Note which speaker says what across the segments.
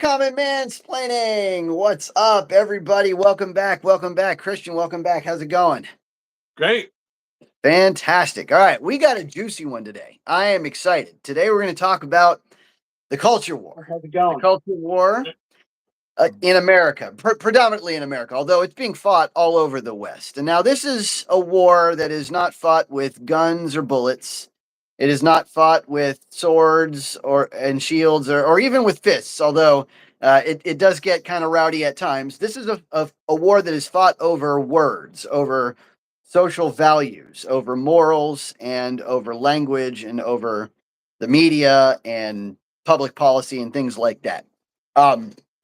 Speaker 1: Common Mansplaining. What's up, everybody? Welcome back. Welcome back. Christian, welcome back. How's it going?
Speaker 2: Great.
Speaker 1: Fantastic. All right, we got a juicy one today. I am excited. Today we're going to talk about the culture war.
Speaker 2: How's it going?
Speaker 1: The culture war in America, predominantly in America, although it's being fought all over the West. And now this is a war that is not fought with guns or bullets. It is not fought with swords and shields or even with fists, although it does get kind of rowdy at times. This is a war that is fought over words, over social values, over morals, and over language, and over the media and public policy and things like that.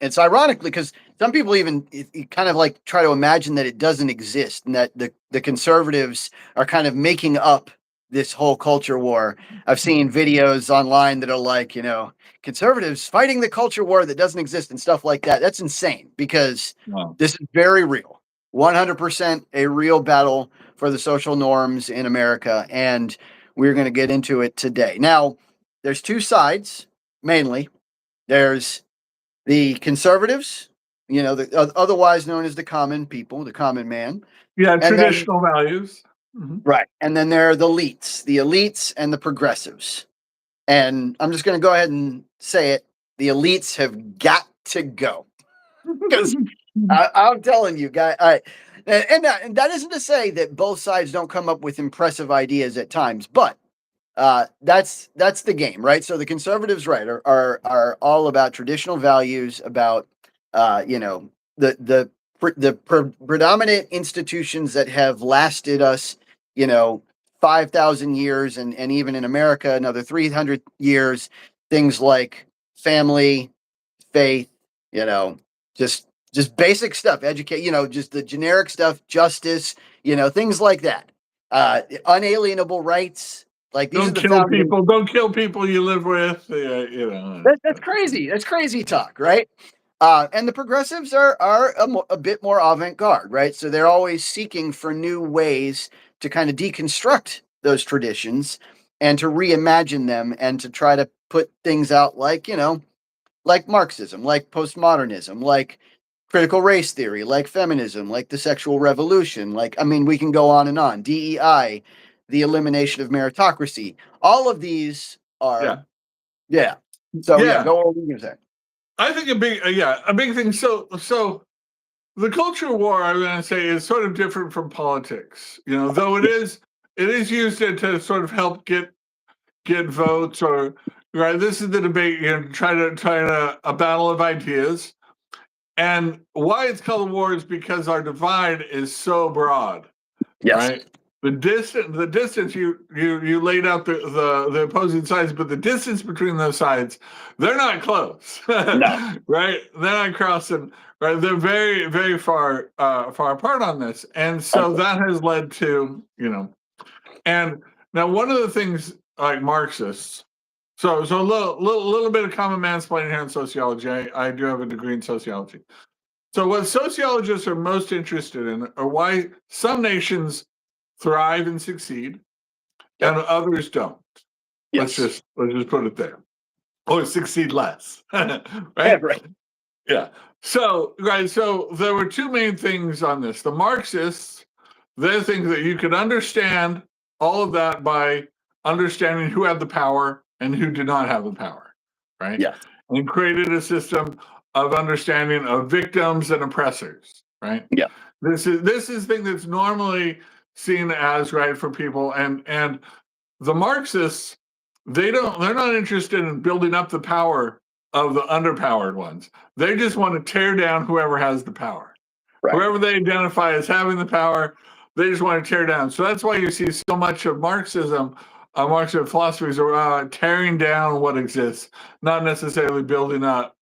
Speaker 1: It's ironically because some people even kind of like try to imagine that it doesn't exist and that the conservatives are kind of making up this whole culture war. I've seen videos online that are like, conservatives fighting the culture war that doesn't exist and stuff like that. That's insane because This is very real. 100% a real battle for the social norms in America. And we're going to get into it today. Now, there's two sides, mainly. There's the conservatives, otherwise known as the common people, the common man.
Speaker 2: Yeah, traditional values.
Speaker 1: Mm-hmm. Right. And then there are the elites and the progressives. And I'm just going to go ahead and say it. The elites have got to go. Because I'm telling you, guys, and that isn't to say that both sides don't come up with impressive ideas at times, but that's the game, right? So the conservatives, right, are all about traditional values, about the predominant institutions that have lasted us, 5,000 years, and even in America another 300 years. Things like family, faith, just basic stuff, educate, just the generic stuff, justice, things like that. Unalienable rights. Like these
Speaker 2: don't kill people. Don't kill people you live with.
Speaker 1: That's crazy. That's crazy talk, right? And the progressives are a bit more avant-garde, right? So they're always seeking for new ways to kind of deconstruct those traditions and to reimagine them and to try to put things out like, like Marxism, like postmodernism, like critical race theory, like feminism, like the sexual revolution, we can go on and on. DEI, the elimination of meritocracy. All of these are, yeah. So go over what you say.
Speaker 2: I think a big thing. So the culture war, I'm going to say, is sort of different from politics. Though it is used to sort of help get votes, or right. This is the debate. Try to a battle of ideas. And why it's called a war is because our divide is so broad.
Speaker 1: Yes.
Speaker 2: Right? The distance you laid out the opposing sides, but the distance between those sides, they're not close.
Speaker 1: No.
Speaker 2: Right? They're not crossing. Right? They're very, very far apart on this. And so that has led to, and now one of the things like Marxists, so a little bit of common mansplaining here in sociology. I do have a degree in sociology. So what sociologists are most interested in are why some nations thrive and succeed, and others don't.
Speaker 1: Yes.
Speaker 2: Let's just put it there, or succeed less. Right?
Speaker 1: Yeah, right.
Speaker 2: Yeah. So there were two main things on this. The Marxists, they think that you could understand all of that by understanding who had the power and who did not have the power, right?
Speaker 1: Yeah.
Speaker 2: And created a system of understanding of victims and oppressors, right?
Speaker 1: Yeah.
Speaker 2: This is thing that's normally seen as right for people, and the Marxists, they're not interested in building up the power of the underpowered ones. They just want to tear down whoever has the power. Right. Whoever they identify as having the power, they just want to tear down. So that's why you see so much of Marxism, Marxist philosophies are tearing down what exists, not necessarily building up.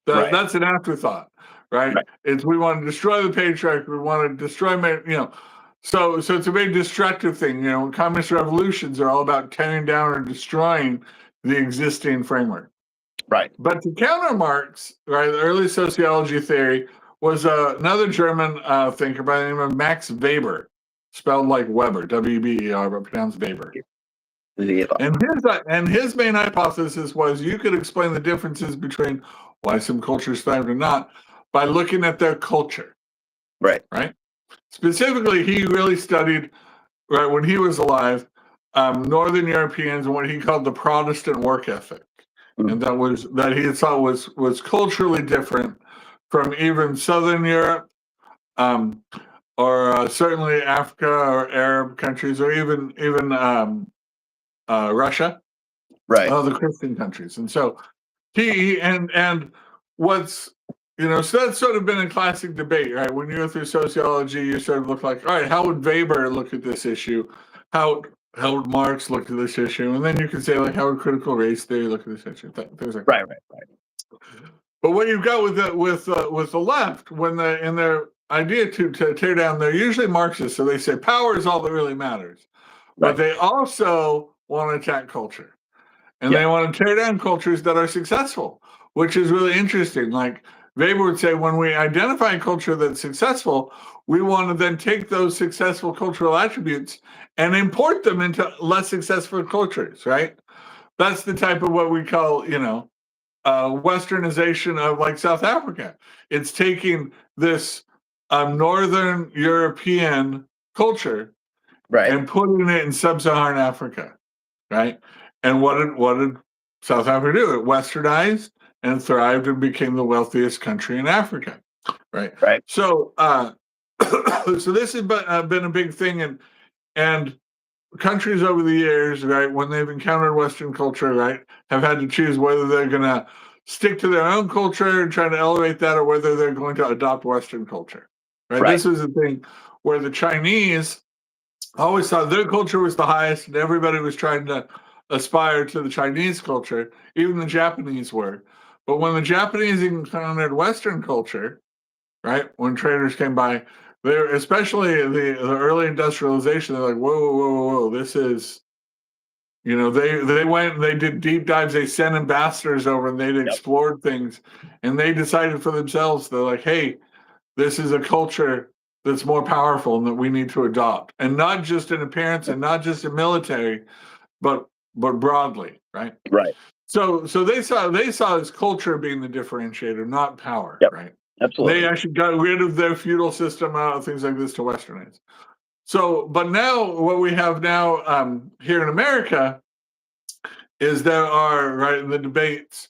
Speaker 2: That's an afterthought, right? It's we want to destroy the patriarchy, we want to destroy, so it's a very destructive thing. Communist revolutions are all about tearing down or destroying the existing framework.
Speaker 1: Right.
Speaker 2: But to counter Marx, right, the early sociology theory was another German thinker by the name of Max Weber, spelled like Weber, W-E-B-E-R, but pronounced Weber. And his main hypothesis was you could explain the differences between why some cultures thrived and not, by looking at their culture,
Speaker 1: Right.
Speaker 2: right? Specifically, he really studied, right, when he was alive, Northern Europeans and what he called the Protestant work ethic. And that he thought was culturally different from even Southern Europe, or certainly Africa or Arab countries, or even Russia,
Speaker 1: Right.
Speaker 2: the Christian countries. And so and what's so that's sort of been a classic debate, right? When you go through sociology, you sort of look like, all right, how would Weber look at this issue? How would Marx look at this issue? And then you can say, like, how would critical race theory look at this issue? Things like
Speaker 1: Right.
Speaker 2: that.
Speaker 1: Right.
Speaker 2: But what you've got with the left, when they in their idea to tear down, they're usually Marxist, so they say power is all that really matters. But
Speaker 1: Right.
Speaker 2: they also want to attack culture. And
Speaker 1: Yeah.
Speaker 2: they want to tear down cultures that are successful, which is really interesting. Like Weber would say, when we identify a culture that's successful, we want to then take those successful cultural attributes and import them into less successful cultures, right? That's the type of what we call, westernization of, like, South Africa. It's taking this Northern European culture
Speaker 1: Right.
Speaker 2: and putting it in sub-Saharan Africa, right? And what did South Africa do? It westernized and thrived and became the wealthiest country in Africa, right?
Speaker 1: Right.
Speaker 2: So, so this has been a big thing, and countries over the years, right, when they've encountered Western culture, right, have had to choose whether they're going to stick to their own culture and try to elevate that, or whether they're going to adopt Western culture, right?
Speaker 1: Right.
Speaker 2: This was the thing where the Chinese always thought their culture was the highest, and everybody was trying to aspire to the Chinese culture. Even the Japanese were. But when the Japanese encountered Western culture, right, when traders came by, they're, especially the early industrialization, they're like, whoa, whoa, whoa, whoa, this is, they went and they did deep dives. They sent ambassadors over and they'd
Speaker 1: Yep.
Speaker 2: explored things, and they decided for themselves, they're like, hey, this is a culture that's more powerful and that we need to adopt, and not just in appearance and not just in military, but broadly, right?
Speaker 1: Right.
Speaker 2: So they saw this culture being the differentiator, not power,
Speaker 1: Yep.
Speaker 2: right? They
Speaker 1: Absolutely.
Speaker 2: actually got rid of their feudal system, things like this, to westernize. So, but now what we have now, here in America, is there are, right, in the debates,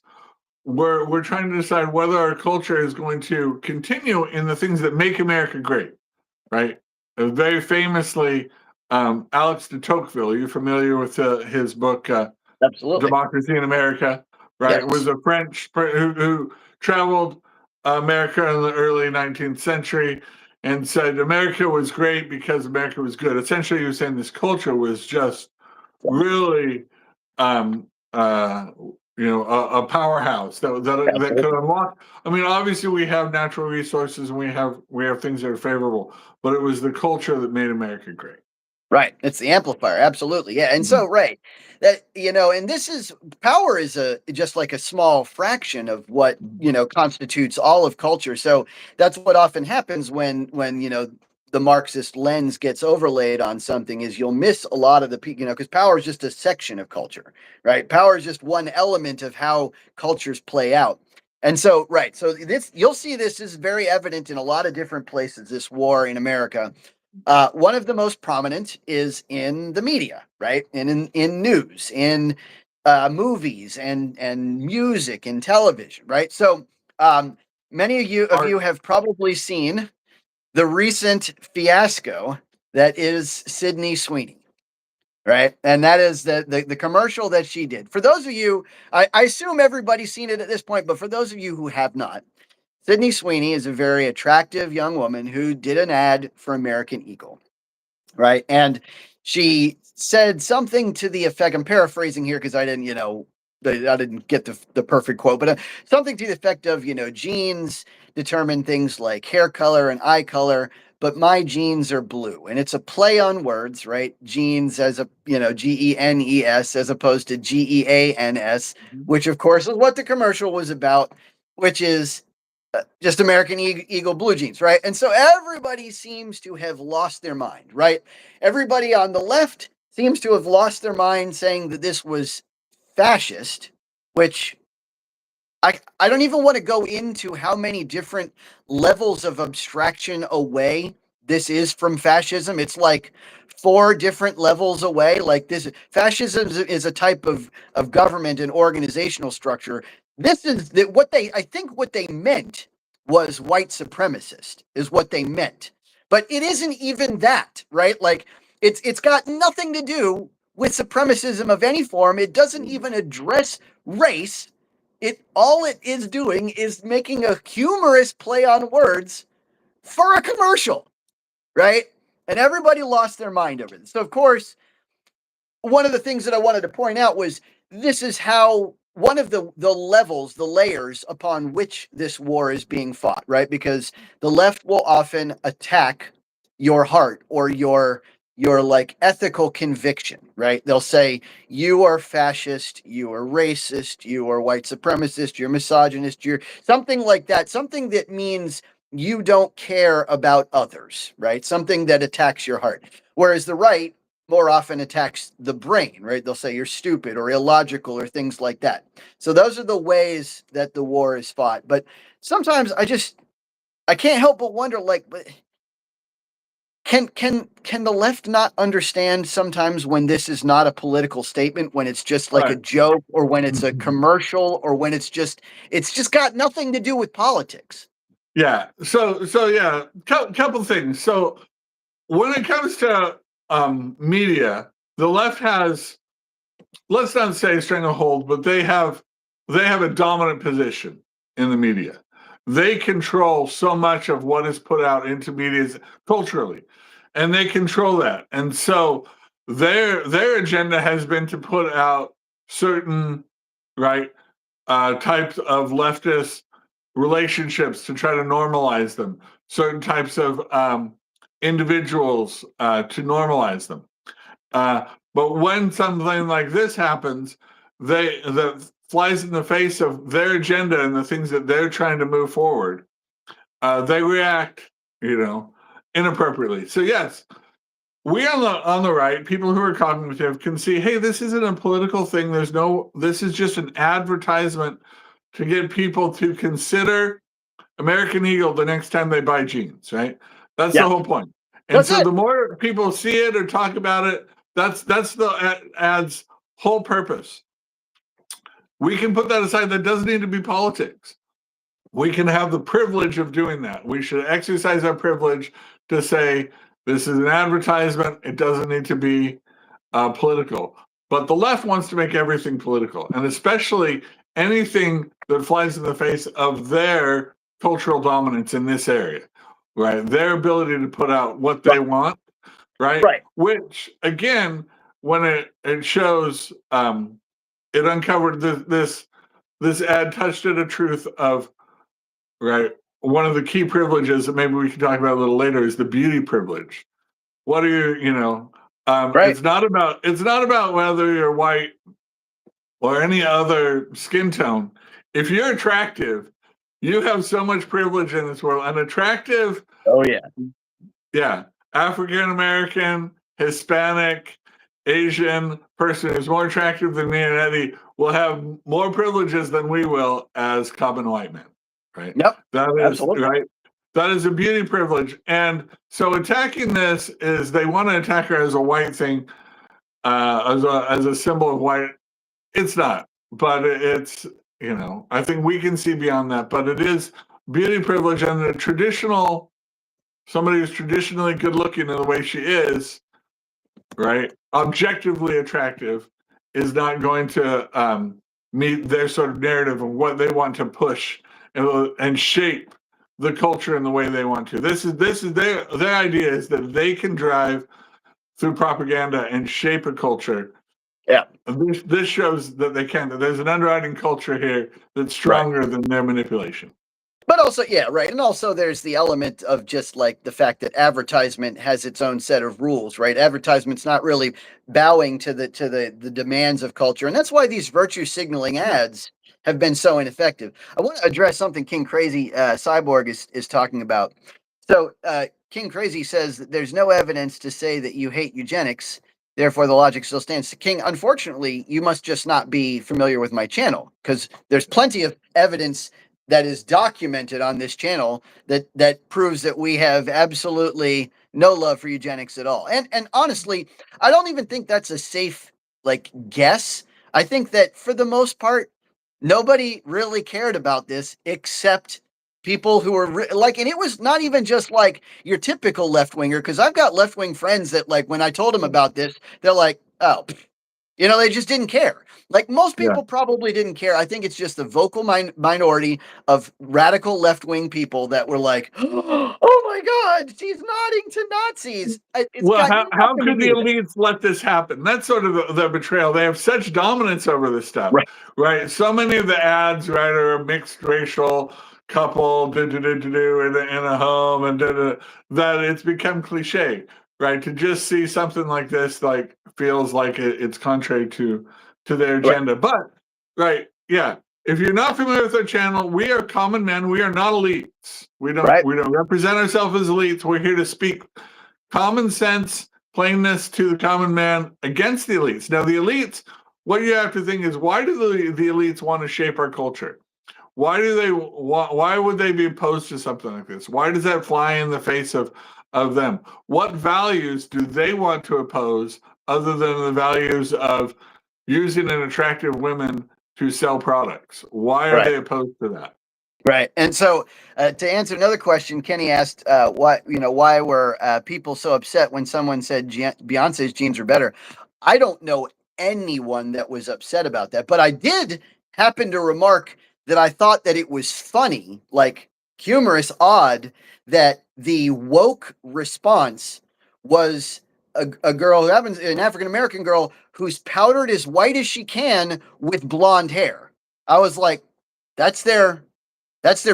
Speaker 2: we're trying to decide whether our culture is going to continue in the things that make America great, right? Very famously, Alex de Tocqueville, are you familiar with his book,
Speaker 1: Absolutely.
Speaker 2: Democracy in America? Right,
Speaker 1: Yes.
Speaker 2: was a French who traveled America in the early 19th century and said America was great because America was good. Essentially, he was saying this culture was just really, um, a powerhouse that could
Speaker 1: Absolutely.
Speaker 2: unlock. I mean, obviously, we have natural resources and we have things that are favorable, but it was the culture that made America great.
Speaker 1: Right. It's the amplifier. Absolutely. Yeah. And so,
Speaker 2: Mhm.
Speaker 1: right. That, and this is power is just like a small fraction of what, constitutes all of culture. So that's what often happens when, the Marxist lens gets overlaid on something, is you'll miss a lot of the, because power is just a section of culture, right? Power is just one element of how cultures play out. And so, right. So this, you'll see this is very evident in a lot of different places, this war in America. One of the most prominent is in the media, right? And in news, in movies, and music and television, right? So um, many of you
Speaker 2: Art.
Speaker 1: have probably seen the recent fiasco that is Sydney Sweeney, right? And that is the commercial that she did. For those of you, I assume everybody's seen it at this point, but for those of you who have not, Sydney Sweeney is a very attractive young woman who did an ad for American Eagle, right? And she said something to the effect, I'm paraphrasing here because I didn't get the perfect quote, but something to the effect of, genes determine things like hair color and eye color, but my genes are blue. And it's a play on words, right? Genes as a, GENES as opposed to GEANS,
Speaker 2: Mhm.
Speaker 1: which of course is what the commercial was about, which is just American Eagle blue jeans, right? And so everybody seems to have lost their mind, right? Everybody on the left seems to have lost their mind saying that this was fascist, which I don't even want to go into how many different levels of abstraction away this is from fascism. It's like 4 different levels away. Like this, fascism is a type of government and organizational structure. This is what they, I think what they meant was white supremacist, is what they meant. But it isn't even that, right? Like it's got nothing to do with supremacism of any form. It doesn't even address race. It is doing is making a humorous play on words for a commercial, right? And everybody lost their mind over this. So of course, one of the things that I wanted to point out was this is how one of the levels, the layers upon which this war is being fought, right? Because the left will often attack your heart or your like ethical conviction, right? They'll say you are fascist, you are racist, you are white supremacist, you're misogynist, you're something like that, something that means you don't care about others, right? Something that attacks your heart. Whereas the right more often attacks the brain, right? They'll say you're stupid or illogical or things like that. So those are the ways that the war is fought. But sometimes I can't help but wonder, like, but can the left not understand sometimes when this is not a political statement, when it's just like a
Speaker 2: Right.
Speaker 1: joke, or when it's a commercial, or when it's just got nothing to do with politics?
Speaker 2: Yeah. So yeah, couple things. So when it comes to media, the left has, let's not say stranglehold, but they have a dominant position in the media. They control so much of what is put out into media culturally, and they control that. And so their agenda has been to put out certain right types of leftist relationships to try to normalize them, certain types of individuals to normalize them. But when something like this happens, that flies in the face of their agenda and the things that they're trying to move forward, they react, inappropriately. So yes, we on the right, people who are cognitive can see, hey, this isn't a political thing. This is just an advertisement to get people to consider American Eagle the next time they buy jeans, right? That's
Speaker 1: Yeah,
Speaker 2: the whole point. And
Speaker 1: that's
Speaker 2: so
Speaker 1: it.
Speaker 2: the more people see it or talk about it, that's the ad's whole purpose. We can put that aside. That doesn't need to be politics. We can have the privilege of doing that. We should exercise our privilege to say this is an advertisement. It doesn't need to be political. But the left wants to make everything political, and especially anything that flies in the face of their cultural dominance in this area, right? Their ability to put out what they want, right?
Speaker 1: Right.
Speaker 2: Which, again, when it shows, it uncovered this ad touched at a truth of, right? One of the key privileges that maybe we can talk about a little later is the beauty privilege. What are
Speaker 1: Right.
Speaker 2: it's not about whether you're white or any other skin tone. If you're attractive, you have so much privilege in this world. An attractive,
Speaker 1: Oh yeah.
Speaker 2: yeah, African American, Hispanic, Asian person who's more attractive than me and Eddie will have more privileges than we will as common white men, right?
Speaker 1: Yep.
Speaker 2: That is
Speaker 1: Absolutely.
Speaker 2: right. That is a beauty privilege. And so attacking this is they want to attack her as a white thing, as a symbol of white. It's not, but it's, I think we can see beyond that. But it is beauty privilege, and the traditional, somebody who's traditionally good looking in the way she is, right, objectively attractive, is not going to meet their sort of narrative of what they want to push and shape the culture in the way they want to. This is their idea is that they can drive through propaganda and shape a culture.
Speaker 1: Yeah.
Speaker 2: This shows that they can. That there's an underwriting culture here that's
Speaker 1: Right.
Speaker 2: stronger than their manipulation.
Speaker 1: But also, yeah, right. And also there's the element of just like the fact that advertisement has its own set of rules, right? Advertisement's not really bowing to the demands of culture. And that's why these virtue signaling ads have been so ineffective. I want to address something King Crazy Cyborg is talking about. So King Crazy says that there's no evidence to say that you hate eugenics Therefore, the logic still stands. King, unfortunately, you must just not be familiar with my channel, because there's plenty of evidence that is documented on this channel that proves that we have absolutely no love for eugenics at all. And honestly, I don't even think that's a safe guess. I think that for the most part, nobody really cared about this except people who were and it was not even just like your typical left winger, because I've got left wing friends that when I told them about this, they're like, oh, they just didn't care. Like most
Speaker 2: Yeah.
Speaker 1: people probably didn't care. I think it's just the vocal minority of radical left wing people that were like, oh my God, she's nodding to Nazis. It's
Speaker 2: Well,
Speaker 1: got
Speaker 2: how
Speaker 1: nothing to
Speaker 2: could the
Speaker 1: do with it.
Speaker 2: elites let this happen? That's sort of the betrayal. They have such dominance over this stuff,
Speaker 1: Right.
Speaker 2: right? So many of the ads, right, are a mixed racial couple in a home, and that it's become cliche, right? To just see something like this, feels like it's contrary to their
Speaker 1: Right.
Speaker 2: agenda. But, right, yeah. If you're not familiar with our channel, we are common men. We are not elites. We don't represent ourselves as elites. We're here to speak common sense, plainness to the common man against the elites. Now, the elites, what you have to think is, why do the elites want to shape our culture? Why would they be opposed to something like this? Why does that fly in the face of them? What values do they want to oppose other than the values of using an attractive women to sell products? Why are they opposed to that?
Speaker 1: Right. And so to answer another question, Kenny asked, why were people so upset when someone said Beyonce's jeans are better? I don't know anyone that was upset about that, but I did happen to remark that I thought that it was funny, humorous, odd, that the woke response was a girl, an African American girl, who's powdered as white as she can with blonde hair. I was like, that's their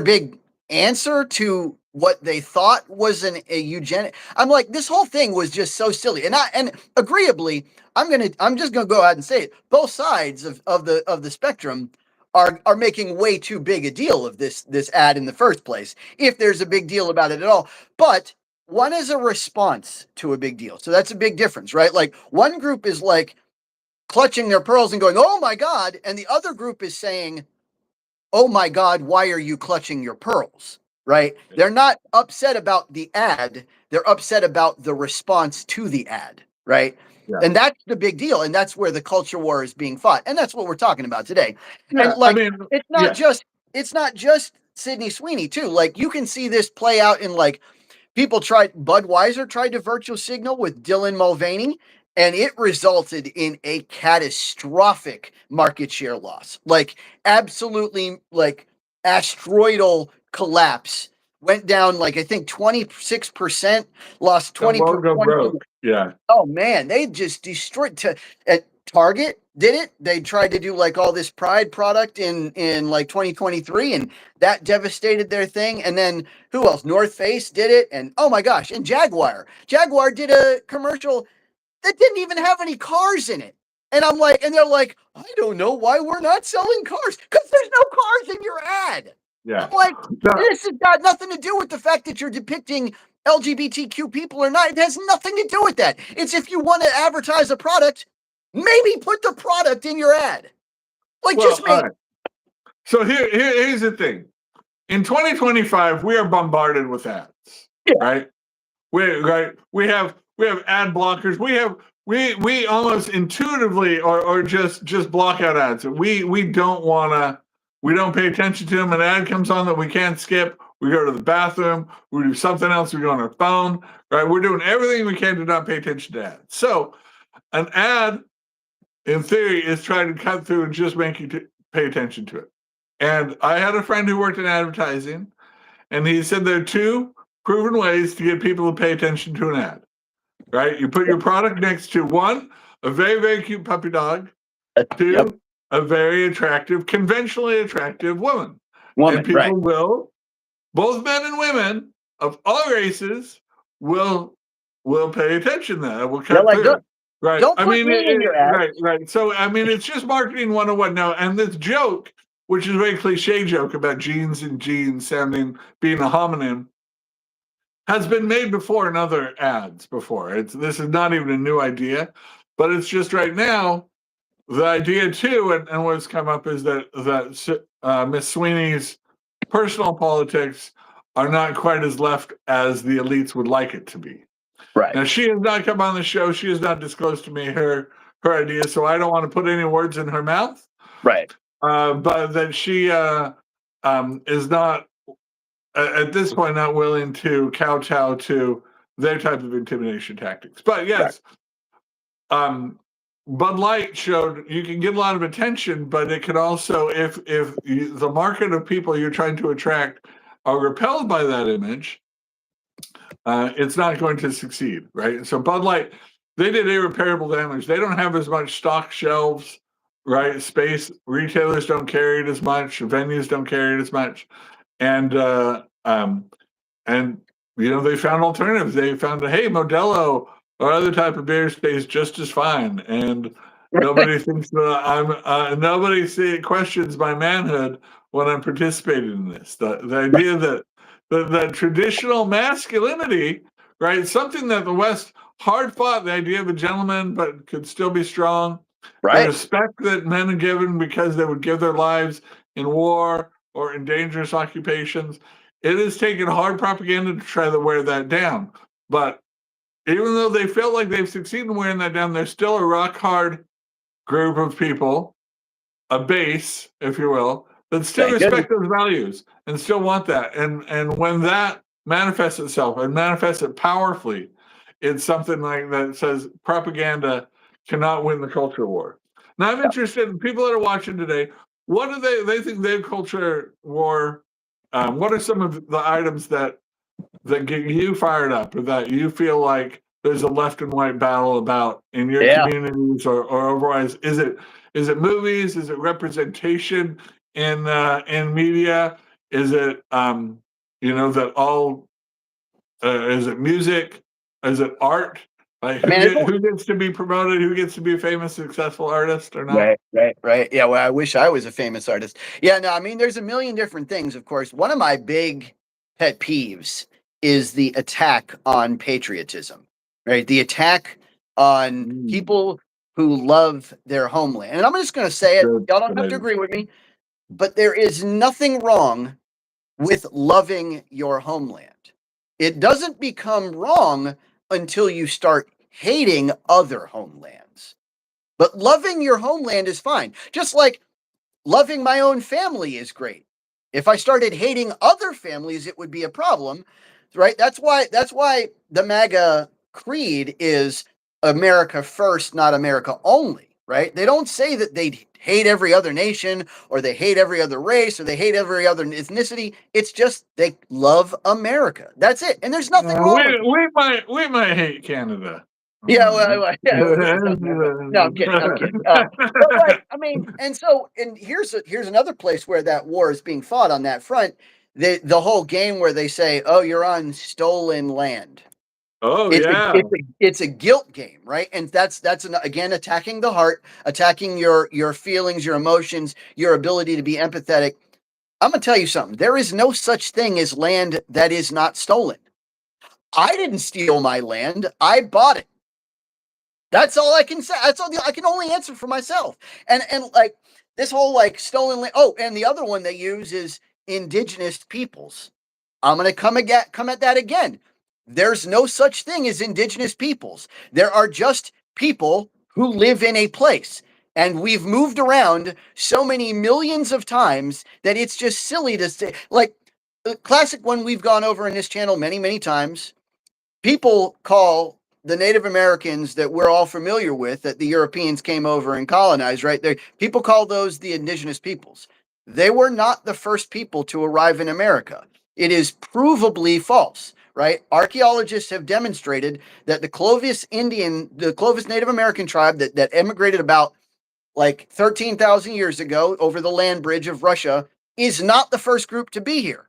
Speaker 1: big answer to what they thought was a eugenic. I'm like, this whole thing was just so silly. And agreeably, I'm just gonna go ahead and say it. Both sides of the spectrum are making way too big a deal of this ad in the first place, if there's a big deal about it at all. But one is a response to a big deal. So that's a big difference, right? Like one group is clutching their pearls and going, oh my God, and the other group is saying, oh my God, why are you clutching your pearls? Right? They're not upset about the ad. They're upset about the response to the ad. Right?
Speaker 2: Yeah.
Speaker 1: And that's the big deal. And that's where the culture war is being fought. And that's what we're talking about today.
Speaker 2: Yeah,
Speaker 1: And it's not just Sydney Sweeney, too. You can see this play out in Budweiser tried to virtue signal with Dylan Mulvaney, and it resulted in a catastrophic market share loss. Absolutely, asteroidal collapse. Went down, I think 26%, lost 20
Speaker 2: The logo broke. Yeah.
Speaker 1: Oh man, they just destroyed. At Target did it. They tried to do all this Pride product in 2023, and that devastated their thing. And then who else? North Face did it, and oh my gosh, and Jaguar did a commercial that didn't even have any cars in it. And they're like, I don't know why we're not selling cars, because there's no cars in your ad.
Speaker 2: Yeah.
Speaker 1: I'm like, this has got nothing to do with the fact that you're depicting LGBTQ people or not. It has nothing to do with that. It's if you want to advertise a product, maybe put the product in your ad. Just maybe.
Speaker 2: Right. So here's the thing. In 2025, we are bombarded with ads. Yeah. Right? We have ad blockers. We almost intuitively or just block out ads. We don't pay attention to them. An ad comes on that we can't skip. We go to the bathroom. We do something else. We go on our phone. Right? We're doing everything we can to not pay attention to ads. So an ad, in theory, is trying to cut through and just make you pay attention to it. And I had a friend who worked in advertising, and he said there are two proven ways to get people to pay attention to an ad. Right? You put your product next to one, a very, very cute puppy dog, two, a very attractive, conventionally attractive woman. And people will, both men and women of all races, will pay attention to that. Will cut through. Right.
Speaker 1: Don't put me in your ad.
Speaker 2: Right. So, it's just marketing 101 now. And this joke, which is a very cliche joke about jeans and jeans being a homonym, has been made before in other ads before. This is not even a new idea. But it's just right now, the idea too, and what's come up is that Miss Sweeney's personal politics are not quite as left as the elites would like it to be.
Speaker 1: Right.
Speaker 2: Now, she has not come on the show. She has not disclosed to me her ideas, so I don't want to put any words in her mouth.
Speaker 1: Right.
Speaker 2: But that she is not, at this point, not willing to kowtow to their type of intimidation tactics. But yes, Bud Light showed you can get a lot of attention, but it can also, if the market of people you're trying to attract are repelled by that image, it's not going to succeed, right? So Bud Light, they did irreparable damage. They don't have as much stock shelves, right? Space, retailers don't carry it as much, venues don't carry it as much, and they found alternatives. They found hey, Modelo or other type of beer stays just as fine, and nobody thinks that nobody questions my manhood when I'm participating in this. The idea that the traditional masculinity, right? Something that the West hard fought, the idea of a gentleman, but could still be strong.
Speaker 1: Right.
Speaker 2: The respect that men are given because they would give their lives in war or in dangerous occupations. It has taken hard propaganda to try to wear that down. But even though they feel like they've succeeded in wearing that down, there's still a rock hard group of people, a base, if you will, that still respect those values and still want that. And when that manifests itself and manifests it powerfully, it's something like that says propaganda cannot win the culture war. Now I'm interested in people that are watching today. What do they think their culture war? What are some of the items that get you fired up, or that you feel like there's a left and right battle about in your communities or otherwise? Is it movies? Is it representation in media? Is it that all? Is it music? Is it art? Like who gets to be promoted? Who gets to be a famous, successful artist or not?
Speaker 1: Right. Yeah. Well, I wish I was a famous artist. Yeah. No, I mean, there's a million different things. Of course, one of my big pet peeves is the attack on patriotism. Right. The attack on people who love their homeland. And I'm just going to say it. Y'all don't have to agree with me, but there is nothing wrong with loving your homeland. It doesn't become wrong until you start hating other homelands. But loving your homeland is fine. Just like loving my own family is great. If I started hating other families, it would be a problem, right? That's why the MAGA creed is America first, not America only, right? They don't say that they hate every other nation or they hate every other race or they hate every other ethnicity. It's just they love America. That's it. And there's nothing wrong with it.
Speaker 2: We might hate Canada.
Speaker 1: Yeah, no, I'm kidding. But like, I mean, and here's another place where that war is being fought on that front. The whole game where they say, "Oh, you're on stolen land."
Speaker 2: Oh,
Speaker 1: It's a guilt game, right? And that's again attacking the heart, attacking your feelings, your emotions, your ability to be empathetic. I'm gonna tell you something. There is no such thing as land that is not stolen. I didn't steal my land. I bought it. That's all I can say. That's all I can only answer for myself. And like this whole like stolen land. Oh, and the other one they use is indigenous peoples. I'm gonna come at that again. There's no such thing as indigenous peoples. There are just people who live in a place. And we've moved around so many millions of times that it's just silly to say. Like the classic one we've gone over in this channel many, many times. People call the Native Americans that we're all familiar with, that the Europeans came over and colonized, right? People call those the indigenous peoples. They were not the first people to arrive in America. It is provably false, right? Archaeologists have demonstrated that the Clovis Native American tribe that emigrated about like 13,000 years ago over the land bridge of Russia is not the first group to be here.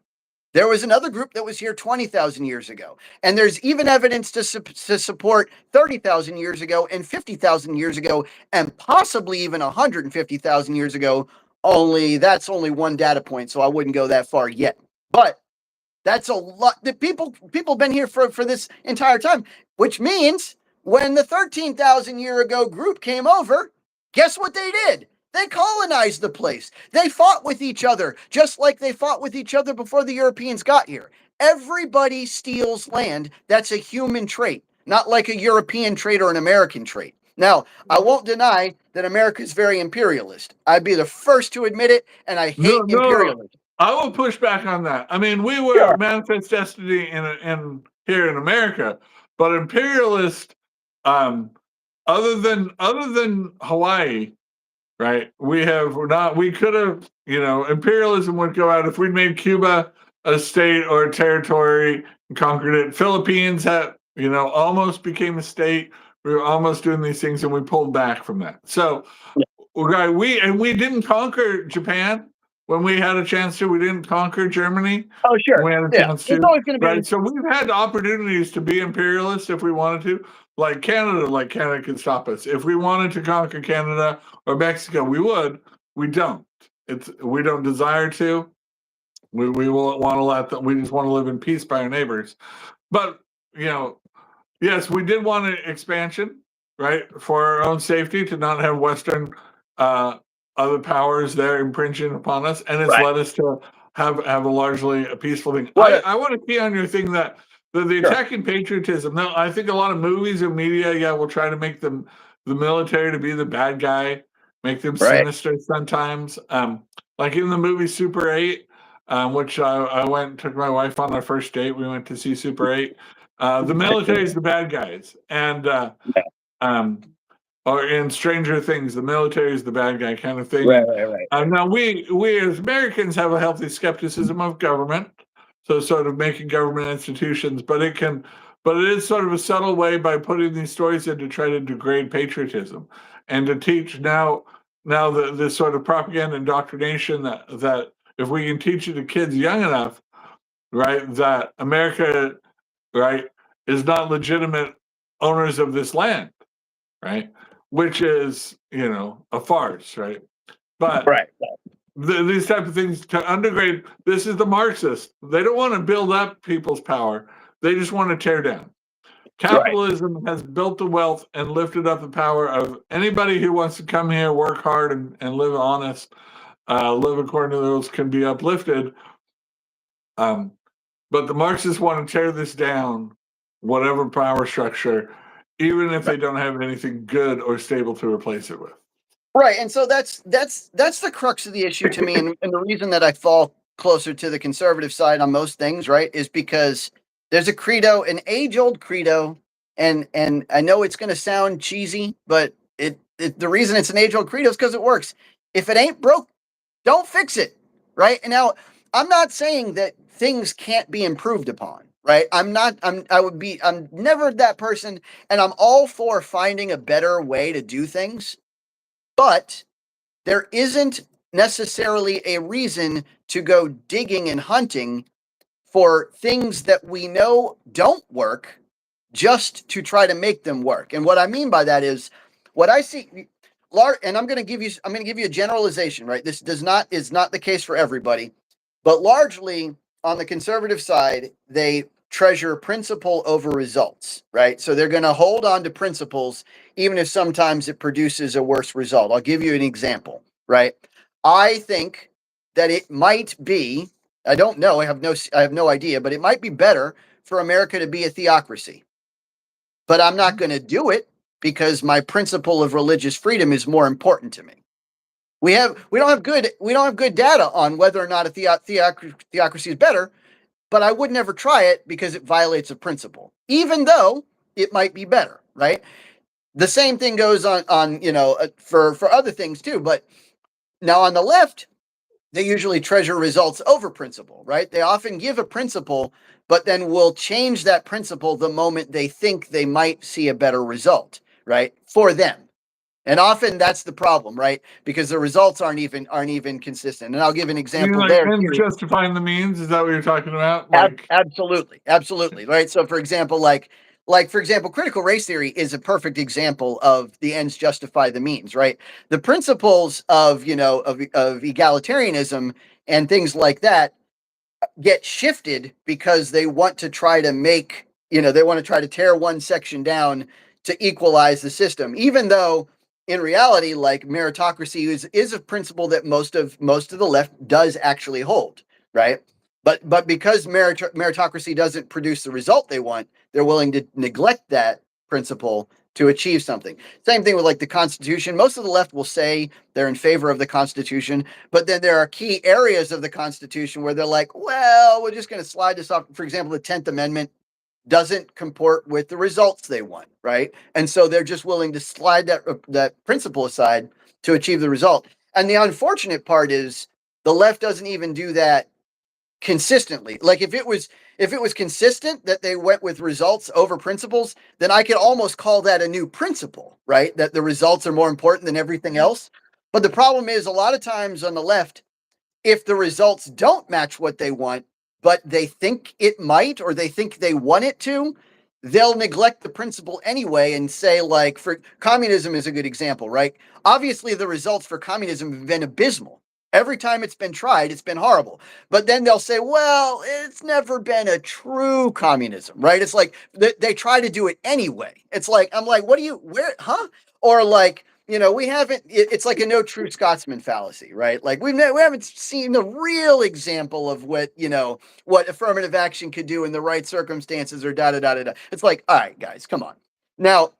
Speaker 1: There was another group that was here 20,000 years ago. And there's even evidence to support 30,000 years ago and 50,000 years ago and possibly even 150,000 years ago. That's only one data point, so I wouldn't go that far yet. But that's a lot. The people have been here for this entire time, which means when the 13,000 year ago group came over, guess what they did? They colonized the place. They fought with each other, just like they fought with each other before the Europeans got here. Everybody steals land. That's a human trait, not like a European trait or an American trait. Now, I won't deny that America is very imperialist. I'd be the first to admit it, and I hate imperialism.
Speaker 2: I will push back on that. I mean, we were manifest destiny in here in America, but imperialist, other than Hawaii, right? We could have, imperialism would go out if we'd made Cuba a state or a territory and conquered it. Philippines had, almost became a state. We were almost doing these things and we pulled back from that. So we didn't conquer Japan when we had a chance to. We didn't conquer Germany.
Speaker 1: Oh, sure.
Speaker 2: We had a chance to.
Speaker 1: Always going to be
Speaker 2: right. So we've had opportunities to be imperialist if we wanted to. Like Canada could stop us. If we wanted to conquer Canada or Mexico, we would. We don't. We don't desire to. We won't want to let them. We just want to live in peace by our neighbors. But yes, we did want an expansion, right, for our own safety, to not have Western other powers there impinging upon us, and it's led us to have a largely a peaceful thing. I want to key on your thing that the attack in patriotism. Now, I think a lot of movies and media, will try to make the military to be the bad guy, make them sinister sometimes. Like in the movie Super 8, which I went and took my wife on our first date. We went to see Super 8. The military is the bad guys, and or in Stranger Things, the military is the bad guy kind of thing.
Speaker 1: Right.
Speaker 2: Now we as Americans have a healthy skepticism of government, so sort of making government institutions, but it is sort of a subtle way by putting these stories in to try to degrade patriotism and to teach now this sort of propaganda indoctrination that if we can teach it to kids young enough, right, that America, right, is not legitimate owners of this land, right, which is a farce, right? But these type of things to undergrade. This is the Marxist. They don't want to build up people's power. They just want to tear down. Capitalism has built the wealth and lifted up the power of anybody who wants to come here, work hard, and live honest, live according to those can be uplifted. But the Marxists want to tear this down, whatever power structure, even if they don't have anything good or stable to replace it with.
Speaker 1: Right, and so that's the crux of the issue to me, and the reason that I fall closer to the conservative side on most things, right, is because there's a credo, an age-old credo, and I know it's going to sound cheesy, but the reason it's an age-old credo is because it works. If it ain't broke, don't fix it, right? And now I'm not saying that things can't be improved upon, right? I'm never that person, and I'm all for finding a better way to do things. But there isn't necessarily a reason to go digging and hunting for things that we know don't work just to try to make them work. And what I mean by that is what I see, and I'm going to give you a generalization, right? This is not the case for everybody, but largely on the conservative side, they treasure principle over results, right? So they're going to hold on to principles, even if sometimes it produces a worse result. I'll give you an example, right? I think that it might be, I don't know, I have no idea, but it might be better for America to be a theocracy. But I'm not going to do it because my principle of religious freedom is more important to me. We don't have good data on whether or not a theocracy is better, but I would never try it because it violates a principle, even though it might be better, right? The same thing goes on for other things too. But now on the left, they usually treasure results over principle, right? They often give a principle, but then will change that principle the moment they think they might see a better result, right? For them. And often that's the problem, right? Because the results aren't even consistent. And I'll give an example there.
Speaker 2: Justifying the means, is that what you're talking about?
Speaker 1: Absolutely. Right. So for example, like critical race theory is a perfect example of the ends justify the means, right? The principles of egalitarianism and things like that get shifted because they want to try to make, they want to try to tear one section down to equalize the system, even though in reality, like meritocracy is a principle that most of the left does actually hold, right? But because meritocracy doesn't produce the result they want, they're willing to neglect that principle to achieve something. Same thing with like the Constitution. Most of the left will say they're in favor of the Constitution, but then there are key areas of the Constitution where they're like, well, we're just going to slide this off. For example, the 10th Amendment doesn't comport with the results they want, right? And so they're just willing to slide that principle aside to achieve the result. And the unfortunate part is the left doesn't even do that consistently. Like if it was consistent that they went with results over principles, then I could almost call that a new principle, right? That the results are more important than everything else. But the problem is a lot of times on the left, if the results don't match what they want, but they think it might or they think they want it to, they'll neglect the principle anyway and say, like, for communism is a good example, right? Obviously, the results for communism have been abysmal. Every time it's been tried, it's been horrible. But then they'll say, well, it's never been a true communism, right? It's like they try to do it anyway. It's like, I'm like, what do you, where, huh? Or like, we haven't, it's like a no true Scotsman fallacy, right? Like we haven't seen a real example of what affirmative action could do in the right circumstances or da da da da da. It's like, all right, guys, come on. Now,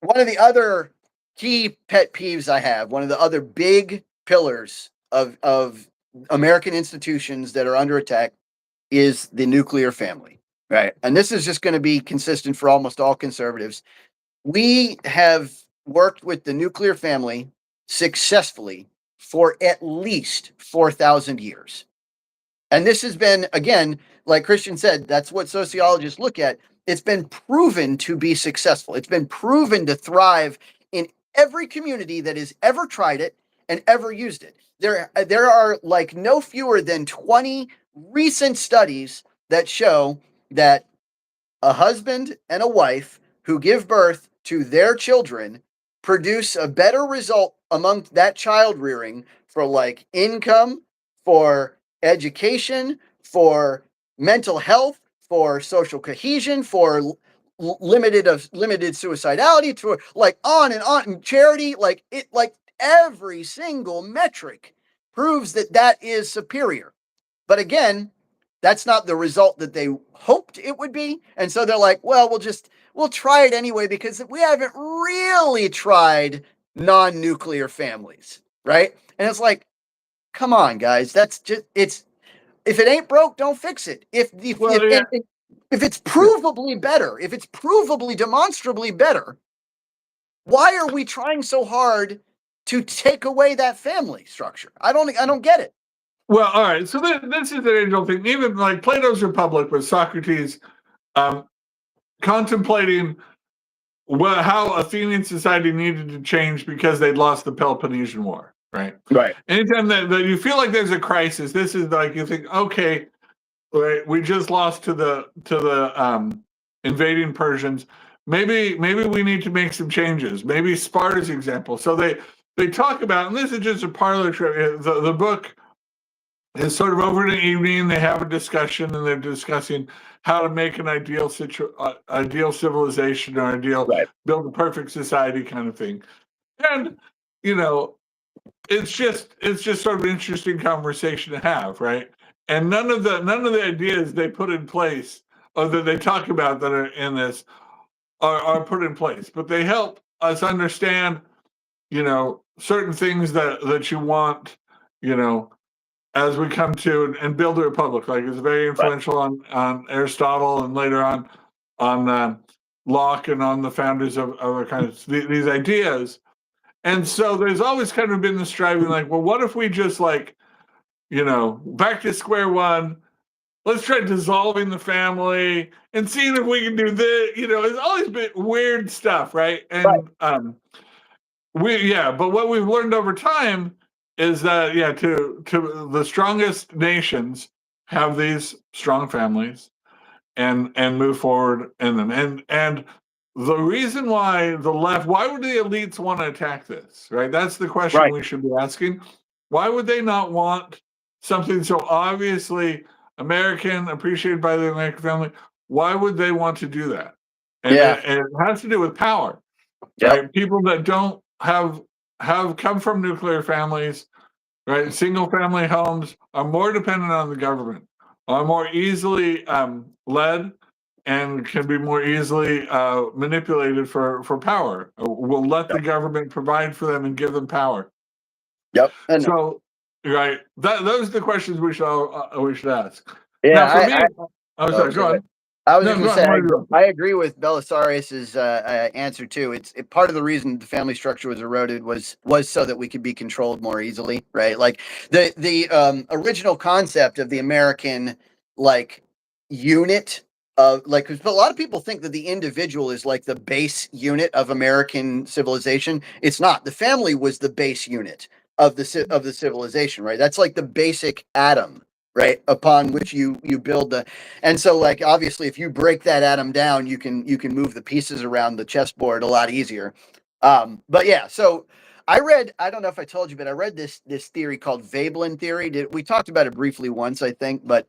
Speaker 1: one of the other key pet peeves I have, one of the other big pillars of American institutions that are under attack is the nuclear family, right? And this is just going to be consistent for almost all conservatives. We have worked with the nuclear family successfully for at least 4,000 years. And this has been, again, like Christian said, that's what sociologists look at. It's been proven to be successful. It's been proven to thrive in every community that has ever tried it and ever used it. There are like no fewer than 20 recent studies that show that a husband and a wife who give birth to their children produce a better result among that child rearing for like income, for education, for mental health, for social cohesion, for limited suicidality, to like on and on, and charity, like every single metric proves that is superior. But again, that's not the result that they hoped it would be. And so they're like, well, we'll try it anyway because we haven't really tried non-nuclear families, right? And it's like, come on, guys, that's just if it ain't broke, don't fix it. If it's provably better, if it's provably demonstrably better, why are we trying so hard to take away that family structure? I don't get it.
Speaker 2: Well, all right. So this is an age-old thing. Even like Plato's Republic with Socrates contemplating how Athenian society needed to change because they'd lost the Peloponnesian War, right?
Speaker 1: Right.
Speaker 2: Anytime that you feel like there's a crisis, this is like you think, okay, right, we just lost to the invading Persians. Maybe we need to make some changes. Maybe Sparta's example. So they talk about, and this is just a parlor trick. The book is sort of over in the evening. They have a discussion, and they're discussing how to make an ideal civilization or build a perfect society kind of thing. And it's just sort of an interesting conversation to have, right? And none of the ideas they put in place or that they talk about that are in this are put in place, but they help us understand, certain things that you want, as we come to and build a republic. Like it's very influential on Aristotle and later on Locke and on the founders of other kinds of these ideas. And so there's always kind of been the striving, like, well, what if we just back to square one, let's try dissolving the family and seeing if we can do this. It's always been weird stuff, right? And but what we've learned over time is that to the strongest nations have these strong families and move forward in them. And the reason why why would the elites want to attack this, right? That's the question we should be asking. Why would they not want something so obviously American, appreciated by the American family? Why would they want to do that? And it has to do with power.
Speaker 1: Yep.
Speaker 2: right? People that don't have come from nuclear families, right? Single family homes are more dependent on the government, are more easily led, and can be more easily manipulated for power. Will let the government provide for them and give them power.
Speaker 1: Yep. And
Speaker 2: So, right, those are the questions we should ask.
Speaker 1: yeah,
Speaker 2: Now, for me, oh, sorry,
Speaker 1: go
Speaker 2: go
Speaker 1: ahead.
Speaker 2: on.
Speaker 1: I was
Speaker 2: No,
Speaker 1: just
Speaker 2: go
Speaker 1: going to
Speaker 2: on.
Speaker 1: say,
Speaker 2: What are you doing?
Speaker 1: I agree with Belisarius's answer too. Part of the reason the family structure was eroded was so that we could be controlled more easily, right? Like the original concept of the American like unit of like, because a lot of people think that the individual is like the base unit of American civilization. It's not. The family was the base unit of the civilization, right? That's like the basic atom, right, upon which you build the. And so, like, obviously, if you break that atom down, you can move the pieces around the chessboard a lot easier. But yeah, so I read. I don't know if I told you, but I read this theory called Veblen theory. We talked about it briefly once, I think, but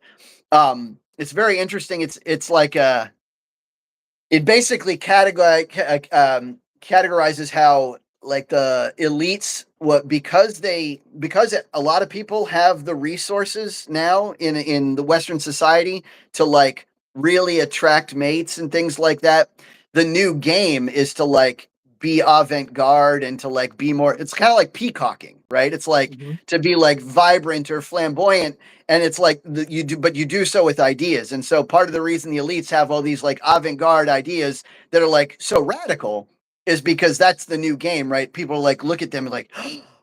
Speaker 1: it's very interesting. It's like it basically categorizes how like the elites because a lot of people have the resources now in the Western society to like really attract mates and things like that. The new game is to like be avant-garde and to like be more. It's kind of like peacocking, right? It's like to be like vibrant or flamboyant, and it's like you do so with ideas. And so part of the reason the elites have all these like avant-garde ideas that are like so radical is because that's the new game, right? People like look at them and like,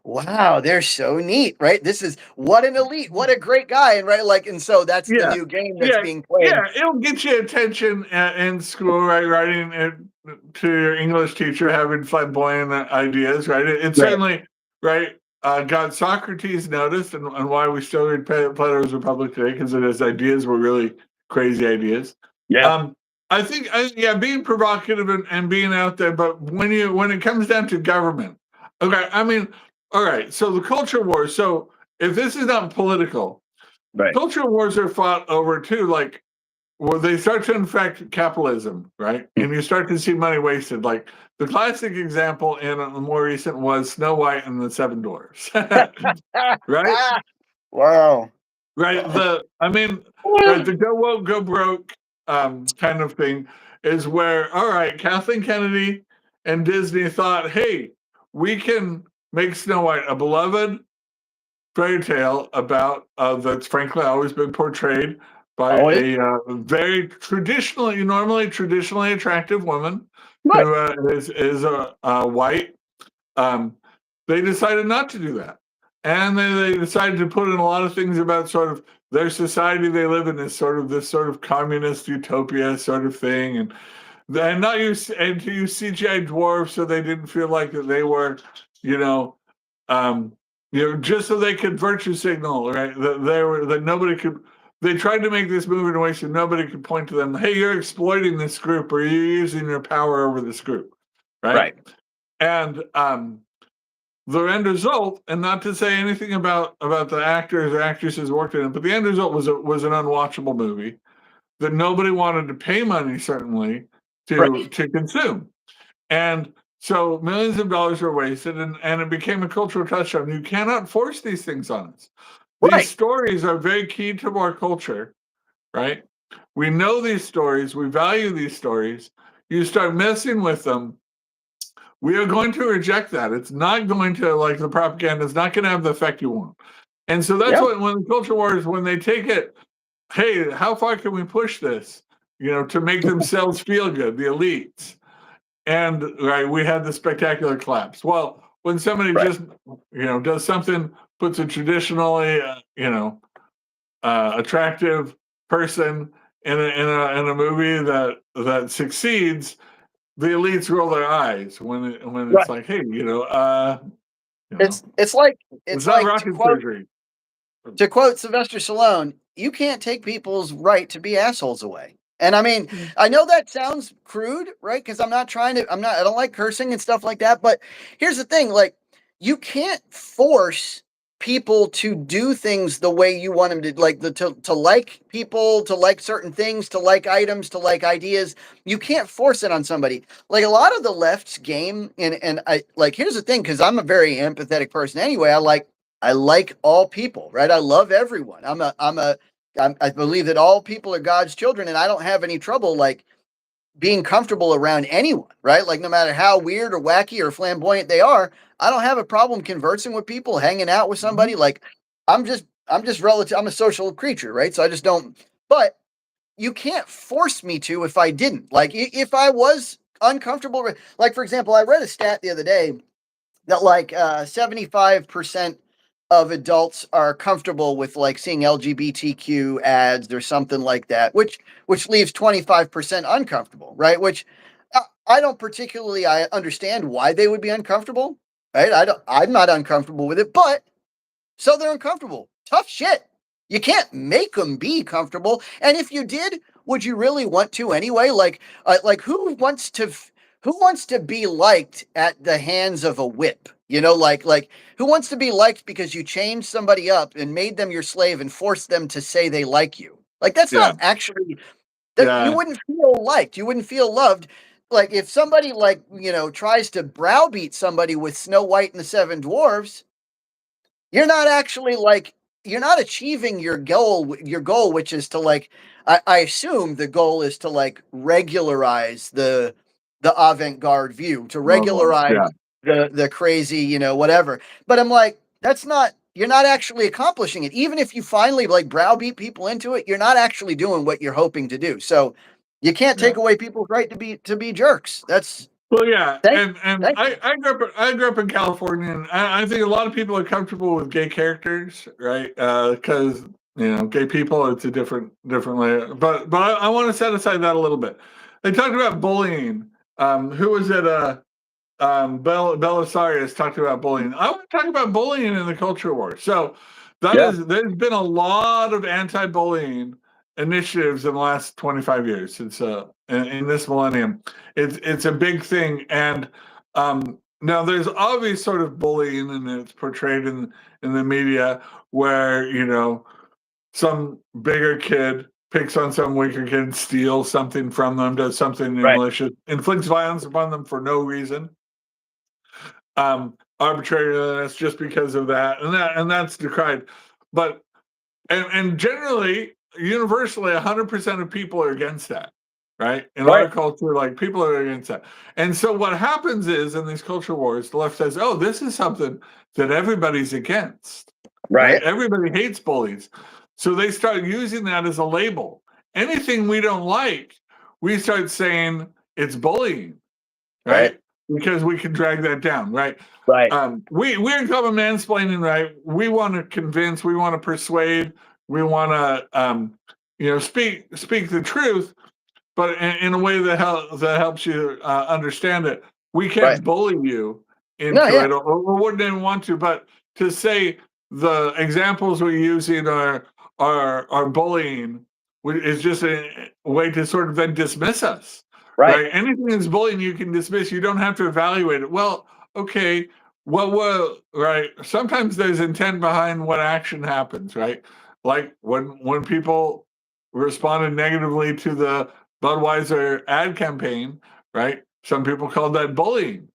Speaker 1: wow, they're so neat, right? This is what an elite, what a great guy, and right, like, and so that's the new game that's being played.
Speaker 2: Yeah, it'll get you attention in school, right? Writing it to your English teacher, having flamboyant ideas, right? It certainly, right, got Socrates noticed, and why we still read Plato's Republic today, because his ideas were really crazy ideas.
Speaker 1: Yeah.
Speaker 2: I think, yeah, being provocative and being out there, but when it comes down to government, okay, I mean, all right, so the culture wars. So if this is not political,
Speaker 1: Right.
Speaker 2: culture wars are fought over too, like, well, they start to infect capitalism, right? And you start to see money wasted. Like the classic example in a more recent was Snow White and the Seven Dwarfs, right?
Speaker 1: Wow.
Speaker 2: Right. Right, the go woke, go broke kind of thing is where, all right, Kathleen Kennedy and Disney thought, hey, we can make Snow White a beloved fairy tale about that's frankly always been portrayed by a very normally traditionally attractive woman
Speaker 1: Right.
Speaker 2: who is a white. Um, they decided not to do that, and they decided to put in a lot of things about sort of their society they live in is sort of this sort of communist utopia sort of thing, and not use and to use CGI dwarfs so they didn't feel like that they were, you know, um, just so they could virtue signal, right? That nobody could. They tried to make this movie in a way so nobody could point to them. Hey, you're exploiting this group, or you're using your power over this group, right?
Speaker 1: Right.
Speaker 2: And the end result, and not to say anything about the actors or actresses worked in it, but the end result was an unwatchable movie that nobody wanted to pay money certainly to consume. And so millions of dollars were wasted, and it became a cultural touchstone. You cannot force these things on us. These stories are very key to our culture, right? We know these stories, we value these stories. You start messing with them, we are going to reject that. It's not going to, like the propaganda, is not going to have the effect you want. And so that's what, when the culture wars, when they take it, hey, how far can we push this, to make themselves feel good, the elites? And right, we had the spectacular collapse. Well, when somebody just, does something, puts a traditionally, attractive person in a movie that succeeds, the elites roll their eyes when it's like, hey,
Speaker 1: It's like
Speaker 2: it's not rocket surgery.
Speaker 1: to quote Sylvester Stallone, you can't take people's right to be assholes away. And I mean, I know that sounds crude, right? Because I don't like cursing and stuff like that. But here's the thing, like, you can't force people to do things the way you want them to, like to like people, to like certain things, to like items, to like ideas. You can't force it on somebody. Like a lot of the left's game, and I like, here's the thing, because I'm a very empathetic person anyway. I like all people, right? I love everyone. I believe that all people are God's children, and I don't have any trouble like being comfortable around anyone, right? Like no matter how weird or wacky or flamboyant they are, I don't have a problem conversing with people, hanging out with somebody. Like I'm just relative. I'm a social creature, right? So I just don't. But you can't force me to if I didn't. Like if I was uncomfortable, like for example, I read a stat the other day that like 75% of adults are comfortable with like seeing LGBTQ ads or something like that, which leaves 25% uncomfortable, right? Which I don't particularly I understand why they would be uncomfortable, right? I'm not uncomfortable with it, but so they're uncomfortable. Tough shit. You can't make them be comfortable. And if you did, would you really want to anyway? Like who wants to be liked at the hands of a whip? You know, like who wants to be liked because you changed somebody up and made them your slave and forced them to say they like you? Like that's
Speaker 2: Yeah.
Speaker 1: not actually that you
Speaker 2: Yeah.
Speaker 1: wouldn't feel liked. You wouldn't feel loved. Like if somebody like, tries to browbeat somebody with Snow White and the Seven Dwarfs, you're not actually like you're not achieving your goal, which is to like I assume the goal is to like regularize the avant-garde view, to regularize
Speaker 2: Yeah.
Speaker 1: the crazy, whatever. But I'm like, that's not you're not actually accomplishing it. Even if you finally like browbeat people into it, you're not actually doing what you're hoping to do. So you can't
Speaker 2: Yeah.
Speaker 1: take away people's right to be jerks. That's
Speaker 2: Well, yeah,
Speaker 1: thank
Speaker 2: and
Speaker 1: thank you.
Speaker 2: I grew up in California, and I think a lot of people are comfortable with gay characters, right? Because gay people, it's a different layer. But I want to set aside that a little bit. They talked about bullying. Who was it? Belisarius talked about bullying. I want to talk about bullying in the culture war. So
Speaker 1: Yeah.
Speaker 2: there's been a lot of anti-bullying initiatives in the last 25 years. It's in this millennium. It's a big thing. And now there's obvious sort of bullying, and it's portrayed in the media where some bigger kid picks on some weaker kid, steals something from them, does something
Speaker 1: Right.
Speaker 2: malicious, inflicts violence upon them for no reason, arbitrariness just because of that, and that's decried. But and generally, universally, 100% of people are against that, right? In
Speaker 1: Right.
Speaker 2: our culture, like people are against that. And so what happens is in these culture wars, the left says, "Oh, this is something that everybody's against, right?
Speaker 1: Right.
Speaker 2: Everybody hates bullies." So they start using that as a label. Anything we don't like, we start saying it's bullying,
Speaker 1: Right.
Speaker 2: right? Because we can drag that down, right?
Speaker 1: Right.
Speaker 2: We're in common mansplaining, right? We want to convince, we want to persuade, we want to speak the truth, but in a way that helps you understand it. We
Speaker 1: Right.
Speaker 2: can't bully you
Speaker 1: No,
Speaker 2: into
Speaker 1: yeah.
Speaker 2: it, or wouldn't even want to. But to say the examples we're using are bullying is just a way to sort of then dismiss us,
Speaker 1: Right.
Speaker 2: right? Anything that's bullying you can dismiss. You don't have to evaluate it. Well, okay. Well, right. Sometimes there's intent behind what action happens, right? Like when people responded negatively to the Budweiser ad campaign, right? Some people called that bullying,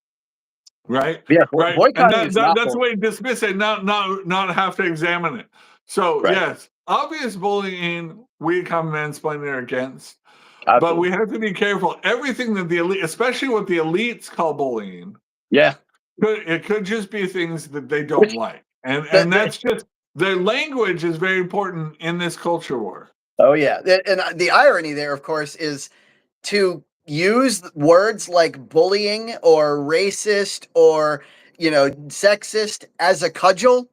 Speaker 2: right?
Speaker 1: Yeah.
Speaker 2: Right, and
Speaker 1: Boycotting is not
Speaker 2: that's the way
Speaker 1: bullying.
Speaker 2: to dismiss it, not have to examine it. So
Speaker 1: Right.
Speaker 2: yes, obvious bullying we come mansplaining are against, but
Speaker 1: Absolutely.
Speaker 2: we have to be careful. Everything that the elite, especially what the elites call bullying,
Speaker 1: Yeah.
Speaker 2: it could just be things that they don't
Speaker 1: Which
Speaker 2: like, and
Speaker 1: the
Speaker 2: that's just their language is very important in this culture war.
Speaker 1: oh yeah, and the irony there, of course, is to use words like bullying or racist or sexist as a cudgel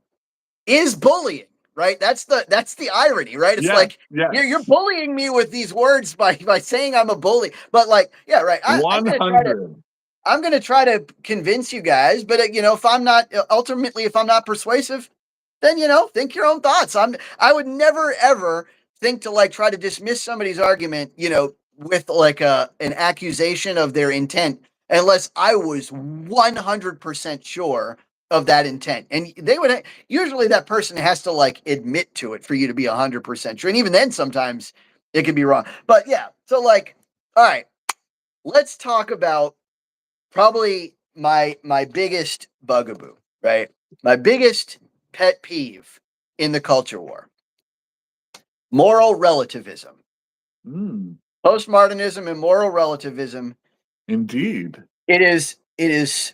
Speaker 1: is bullying, right? That's the irony, right? It's
Speaker 2: Yeah,
Speaker 1: like you're
Speaker 2: yes,
Speaker 1: bullying me with these words by saying I'm a bully, but like yeah, right. I'm gonna try to
Speaker 2: 100.
Speaker 1: convince you guys, but if I'm not ultimately if I'm not persuasive, then think your own thoughts. I would never ever think to like try to dismiss somebody's argument, with like an accusation of their intent unless I was 100% sure of that intent. And they would usually that person has to like admit to it for you to be 100% sure. And even then, sometimes it could be wrong. But yeah, so like, all right, let's talk about probably my biggest bugaboo, right? My biggest pet peeve in the culture war. Moral relativism. Postmodernism and moral relativism.
Speaker 2: Indeed.
Speaker 1: It is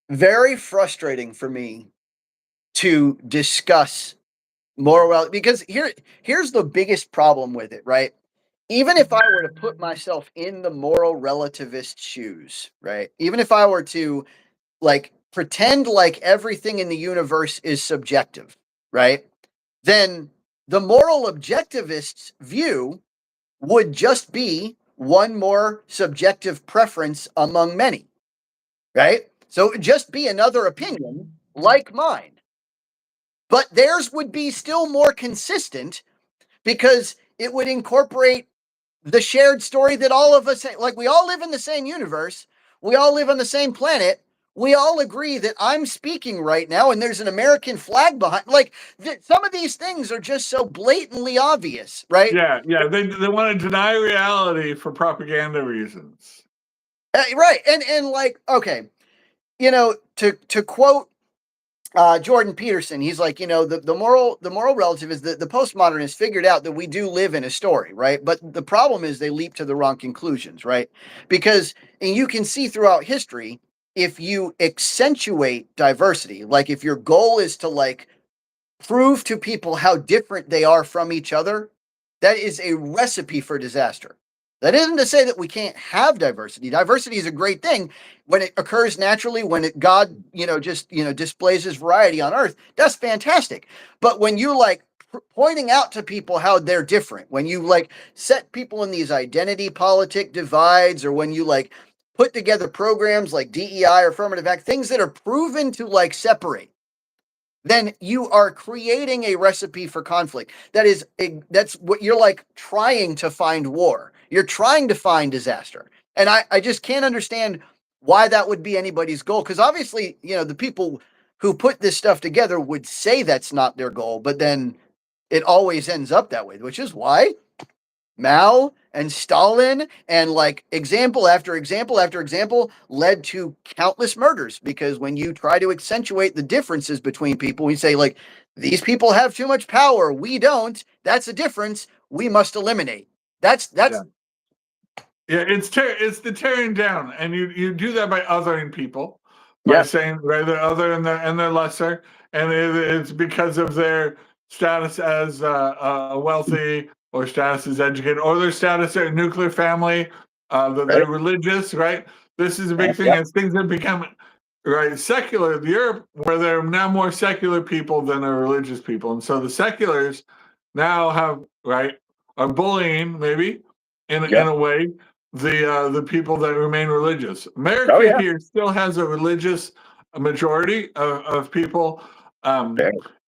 Speaker 1: very frustrating for me to discuss moral because here's the biggest problem with it, right? Even if I were to put myself in the moral relativist shoes, right? Even if I were to like pretend like everything in the universe is subjective, right? Then the moral objectivist's view would just be one more subjective preference among many, right? So it would just be another opinion like mine. But theirs would be still more consistent because it would incorporate the shared story that all of us, like we all live in the same universe, we all live on the same planet, we all agree that I'm speaking right now and there's an American flag behind. Like some of these things are just so blatantly obvious, right?
Speaker 2: Yeah, they want to deny reality for propaganda reasons.
Speaker 1: Right. And like, okay, you know, to quote Jordan Peterson, he's like, you know, the moral relative is the postmodernists figured out that we do live in a story, right? But the problem is they leap to the wrong conclusions, right? Because and you can see throughout history, if you accentuate diversity, like if your goal is to like prove to people how different they are from each other, that is a recipe for disaster. That isn't to say that we can't have diversity. Diversity is a great thing when it occurs naturally, when God, just, displays his variety on earth. That's fantastic. But when you like pointing out to people how they're different, when you like set people in these identity politic divides, or when you like put together programs like DEI or affirmative act, things that are proven to like separate, then you are creating a recipe for conflict. That's what you're like trying to find war. You're trying to find disaster. And I just can't understand why that would be anybody's goal. Because obviously, the people who put this stuff together would say that's not their goal, but then it always ends up that way, which is why Mao and Stalin and like example after example after example led to countless murders, because when you try to accentuate the differences between people, we say like these people have too much power, we don't. That's a difference we must eliminate. That's
Speaker 2: Yeah, it's the tearing down, and you do that by othering people, by saying right they're other and they're lesser, and it's because of their status as wealthy, or status as educated, or their status as a nuclear family, that they're religious, right? This is a big thing as things have become right secular. Europe, where there are now more secular people than are religious people, and so the seculars now are bullying maybe in a way the people that remain religious. America here still has a religious majority of people.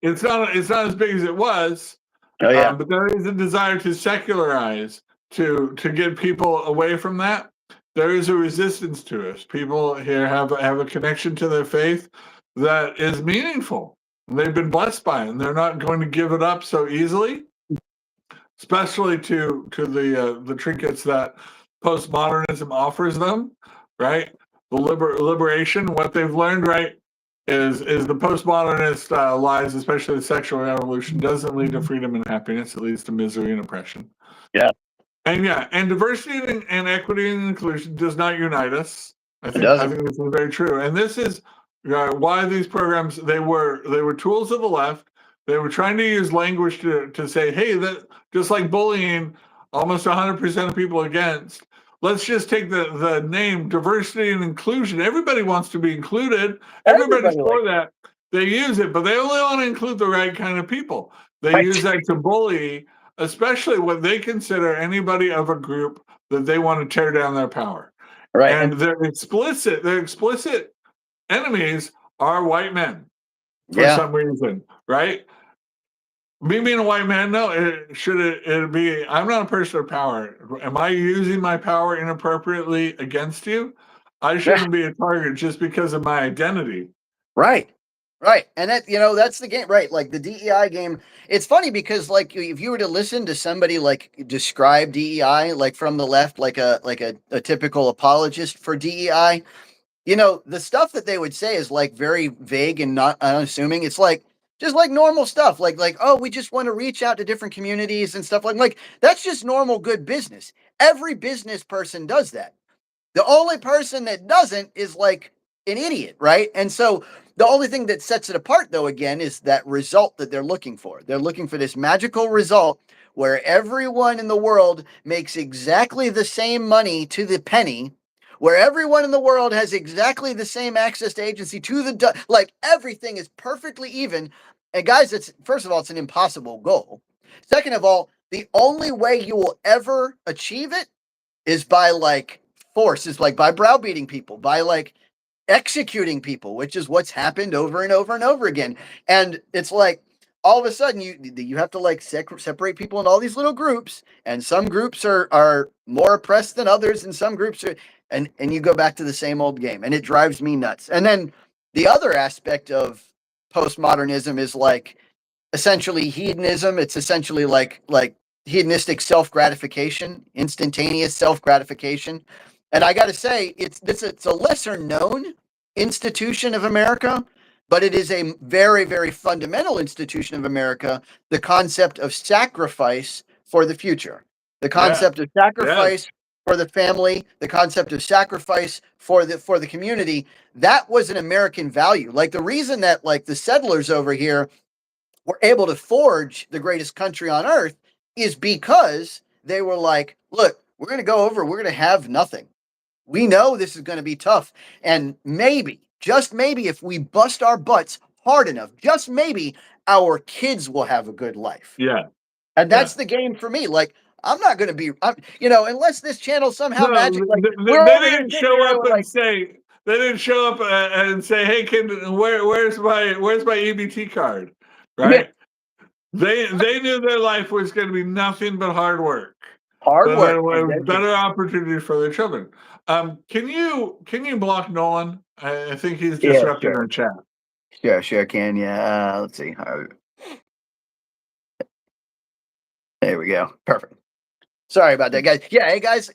Speaker 2: It's not as big as it was, but there is a desire to secularize, to get people away from that. There is a resistance to it. People here have a connection to their faith that is meaningful. They've been blessed by it, and they're not going to give it up so easily, especially to the trinkets that postmodernism offers them, right? The liberation, what they've learned, right, is the postmodernist lies, especially the sexual revolution, doesn't lead to freedom and happiness. It leads to misery and oppression. And diversity and equity and inclusion does not unite us. I think this is very true. And this is why these programs, they were tools of the left. They were trying to use language to say, hey, that just like bullying, almost 100% of people against. Let's just take the name diversity and inclusion. Everybody wants to be included. Everybody's for that. They use it, but they only want to include the right kind of people. They use that to bully, especially what they consider anybody of a group that they want to tear down their power. And their explicit enemies are white men for some reason, right? Me being a white man, no, it be, I'm not a person of power. Am I using my power inappropriately against you? I shouldn't be a target just because of my identity.
Speaker 1: Right. Right. And that, that's the game, right? Like the DEI game. It's funny because like if you were to listen to somebody like describe DEI like from the left, like a typical apologist for DEI, the stuff that they would say is like very vague and not unassuming. It's like just like normal stuff, like oh, we just want to reach out to different communities and stuff like that's just normal good business. Every business person does that. The only person that doesn't is like an idiot, right? And so the only thing that sets it apart, though, again, is that result that they're looking for. They're looking for this magical result where everyone in the world makes exactly the same money to the penny, where everyone in the world has exactly the same access to agency to the like everything is perfectly even. And guys, it's first of all, it's an impossible goal. Second of all, the only way you will ever achieve it is by like force, is like by browbeating people, by like executing people, which is what's happened over and over and over again. And it's like all of a sudden you have to like separate people in all these little groups, and some groups are more oppressed than others, and some groups are, and you go back to the same old game, and it drives me nuts. And then the other aspect of postmodernism is like essentially hedonism. It's essentially like hedonistic self gratification, instantaneous self gratification. And I got to say, it's a lesser known institution of America, but it is a very very fundamental institution of America. The concept of sacrifice for the future, the
Speaker 2: Yeah.
Speaker 1: concept of
Speaker 2: Yes.
Speaker 1: sacrifice for the family, the concept of sacrifice for the community. That was an American value. Like the reason that like the settlers over here were able to forge the greatest country on earth is because they were like, look, we're going to go over, we're going to have nothing. We know this is going to be tough. And maybe, just maybe, if we bust our butts hard enough, just maybe our kids will have a good life.
Speaker 2: Yeah.
Speaker 1: And
Speaker 2: Yeah.
Speaker 1: that's the game for me. Like, I'm not going to be, unless this channel somehow
Speaker 2: No,
Speaker 1: magic, like,
Speaker 2: they
Speaker 1: we're over here
Speaker 2: didn't
Speaker 1: sitting
Speaker 2: show
Speaker 1: here,
Speaker 2: up
Speaker 1: we're
Speaker 2: and
Speaker 1: like,
Speaker 2: say they didn't show up and say, "Hey, kid, where's my EBT card?"
Speaker 1: yeah,
Speaker 2: Right? They knew their life was going to be nothing but hard work,
Speaker 1: hard
Speaker 2: but there
Speaker 1: work and
Speaker 2: were better
Speaker 1: dedication.
Speaker 2: opportunities for their children. Can you block Nolan? I think he's
Speaker 1: Yeah,
Speaker 2: disrupting
Speaker 1: sure.
Speaker 2: our chat.
Speaker 1: Sure, can. Yeah. Let's see. There we go. Perfect. Sorry about that, guys. Yeah, hey guys,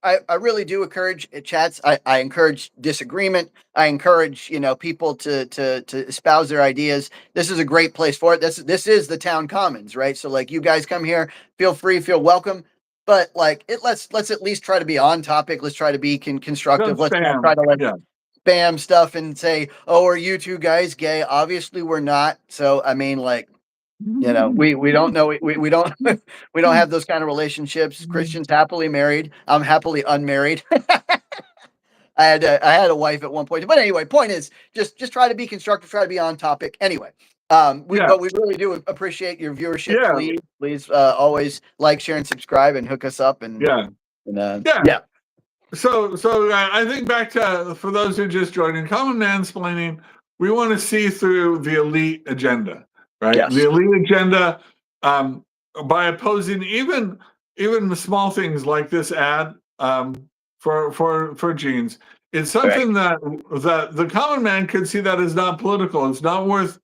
Speaker 1: I really do encourage chats. I encourage disagreement. I encourage, people to espouse their ideas. This is a great place for it. This is the town commons, right? So like you guys come here, feel free, feel welcome. But like let's at least try to be on topic. Let's try to be constructive.
Speaker 2: Don't
Speaker 1: Let's not try
Speaker 2: spam.
Speaker 1: to like
Speaker 2: Yeah.
Speaker 1: spam stuff and say, "Oh, are you two guys gay?" Obviously, we're not. So I mean, like, we don't know, we don't we don't have those kind of relationships. Christian's happily married. I'm happily unmarried. I had a wife at one point, but anyway, point is just try to be constructive, try to be on topic. Anyway,
Speaker 2: Yeah.
Speaker 1: but we really do appreciate your viewership.
Speaker 2: Yeah.
Speaker 1: Please, always like, share, and subscribe, and hook us up. And,
Speaker 2: Yeah. Yeah.
Speaker 1: yeah,
Speaker 2: So I think back to, for those who just joined in, common mansplaining, we want to see through the elite agenda, right? The
Speaker 1: yes,
Speaker 2: elite agenda, um, by opposing even the small things like this ad, for jeans. It's
Speaker 1: right,
Speaker 2: something that the common man could see that as not political. It's not worth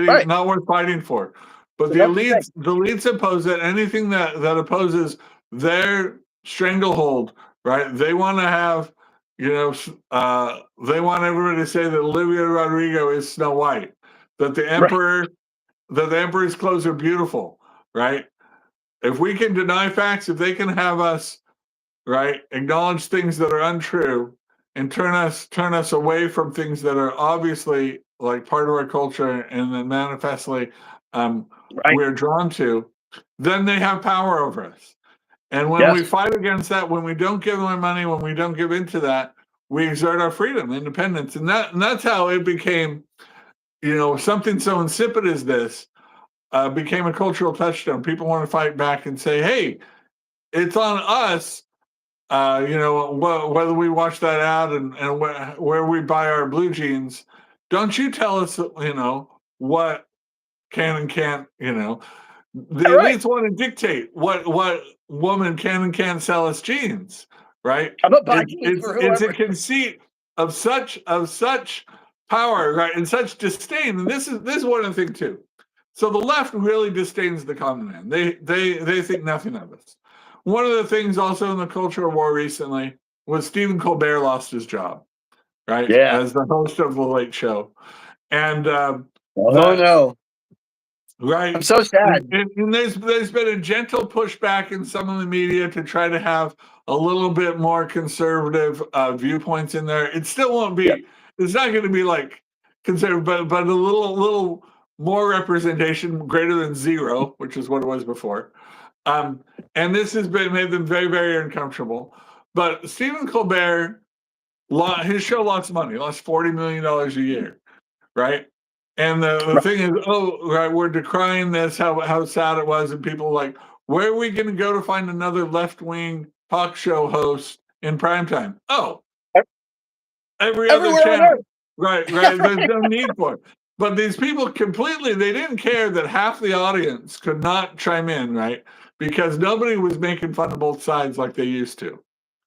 Speaker 1: right.
Speaker 2: not worth fighting for. But
Speaker 1: So that's the thing.
Speaker 2: the elites oppose it. Anything that opposes their stranglehold, right? They want to have, they want everybody to say that Olivia Rodrigo is Snow White, that the
Speaker 1: Right,
Speaker 2: emperor, that the emperor's clothes are beautiful, right? If we can deny facts, if they can have us, right, acknowledge things that are untrue and turn us away from things that are obviously like part of our culture and then manifestly,
Speaker 1: right.
Speaker 2: we're drawn to, then they have power over us. And when we
Speaker 1: Yes,
Speaker 2: fight against that, when we don't give them our money, when we don't give into that, we exert our freedom, independence, and that's how it became. Something so insipid as this became a cultural touchstone. People want to fight back and say, "Hey, it's on us." Whether we watch that ad and where we buy our blue jeans, don't you tell us, what can and can't, the
Speaker 1: right.
Speaker 2: elites want to dictate what woman can and can't sell us jeans, right?
Speaker 1: I'm gonna buy
Speaker 2: It's
Speaker 1: jeans
Speaker 2: it's
Speaker 1: for
Speaker 2: it's a
Speaker 1: whoever.
Speaker 2: conceit of such power, right, and such disdain. And this is one of the things too. So the left really disdains the common man. They think nothing of us. One of the things also in the cultural war recently was Stephen Colbert lost his job, right,
Speaker 1: Yeah.
Speaker 2: as the host of the Late Show, and
Speaker 1: Oh no. I'm
Speaker 2: right,
Speaker 1: so sad.
Speaker 2: and there's been a gentle pushback in some of the media to try to have a little bit more conservative viewpoints in there. It still won't
Speaker 1: Yeah.
Speaker 2: be. It's not going to be like conservative, but a little more representation, greater than zero, which is what it was before. And this has been made them very, very uncomfortable. But Stephen Colbert, his show lost money, lost $40 million a year, right? And the thing is, oh, right, we're decrying this, how sad it was, and people are like, where are we going to go to find another left wing talk show host in primetime? Oh, every other
Speaker 1: Everywhere on
Speaker 2: channel.
Speaker 1: earth.
Speaker 2: Right. There's no need for it. But these people completely, they didn't care that half the audience could not chime in, right? Because nobody was making fun of both sides like they used to,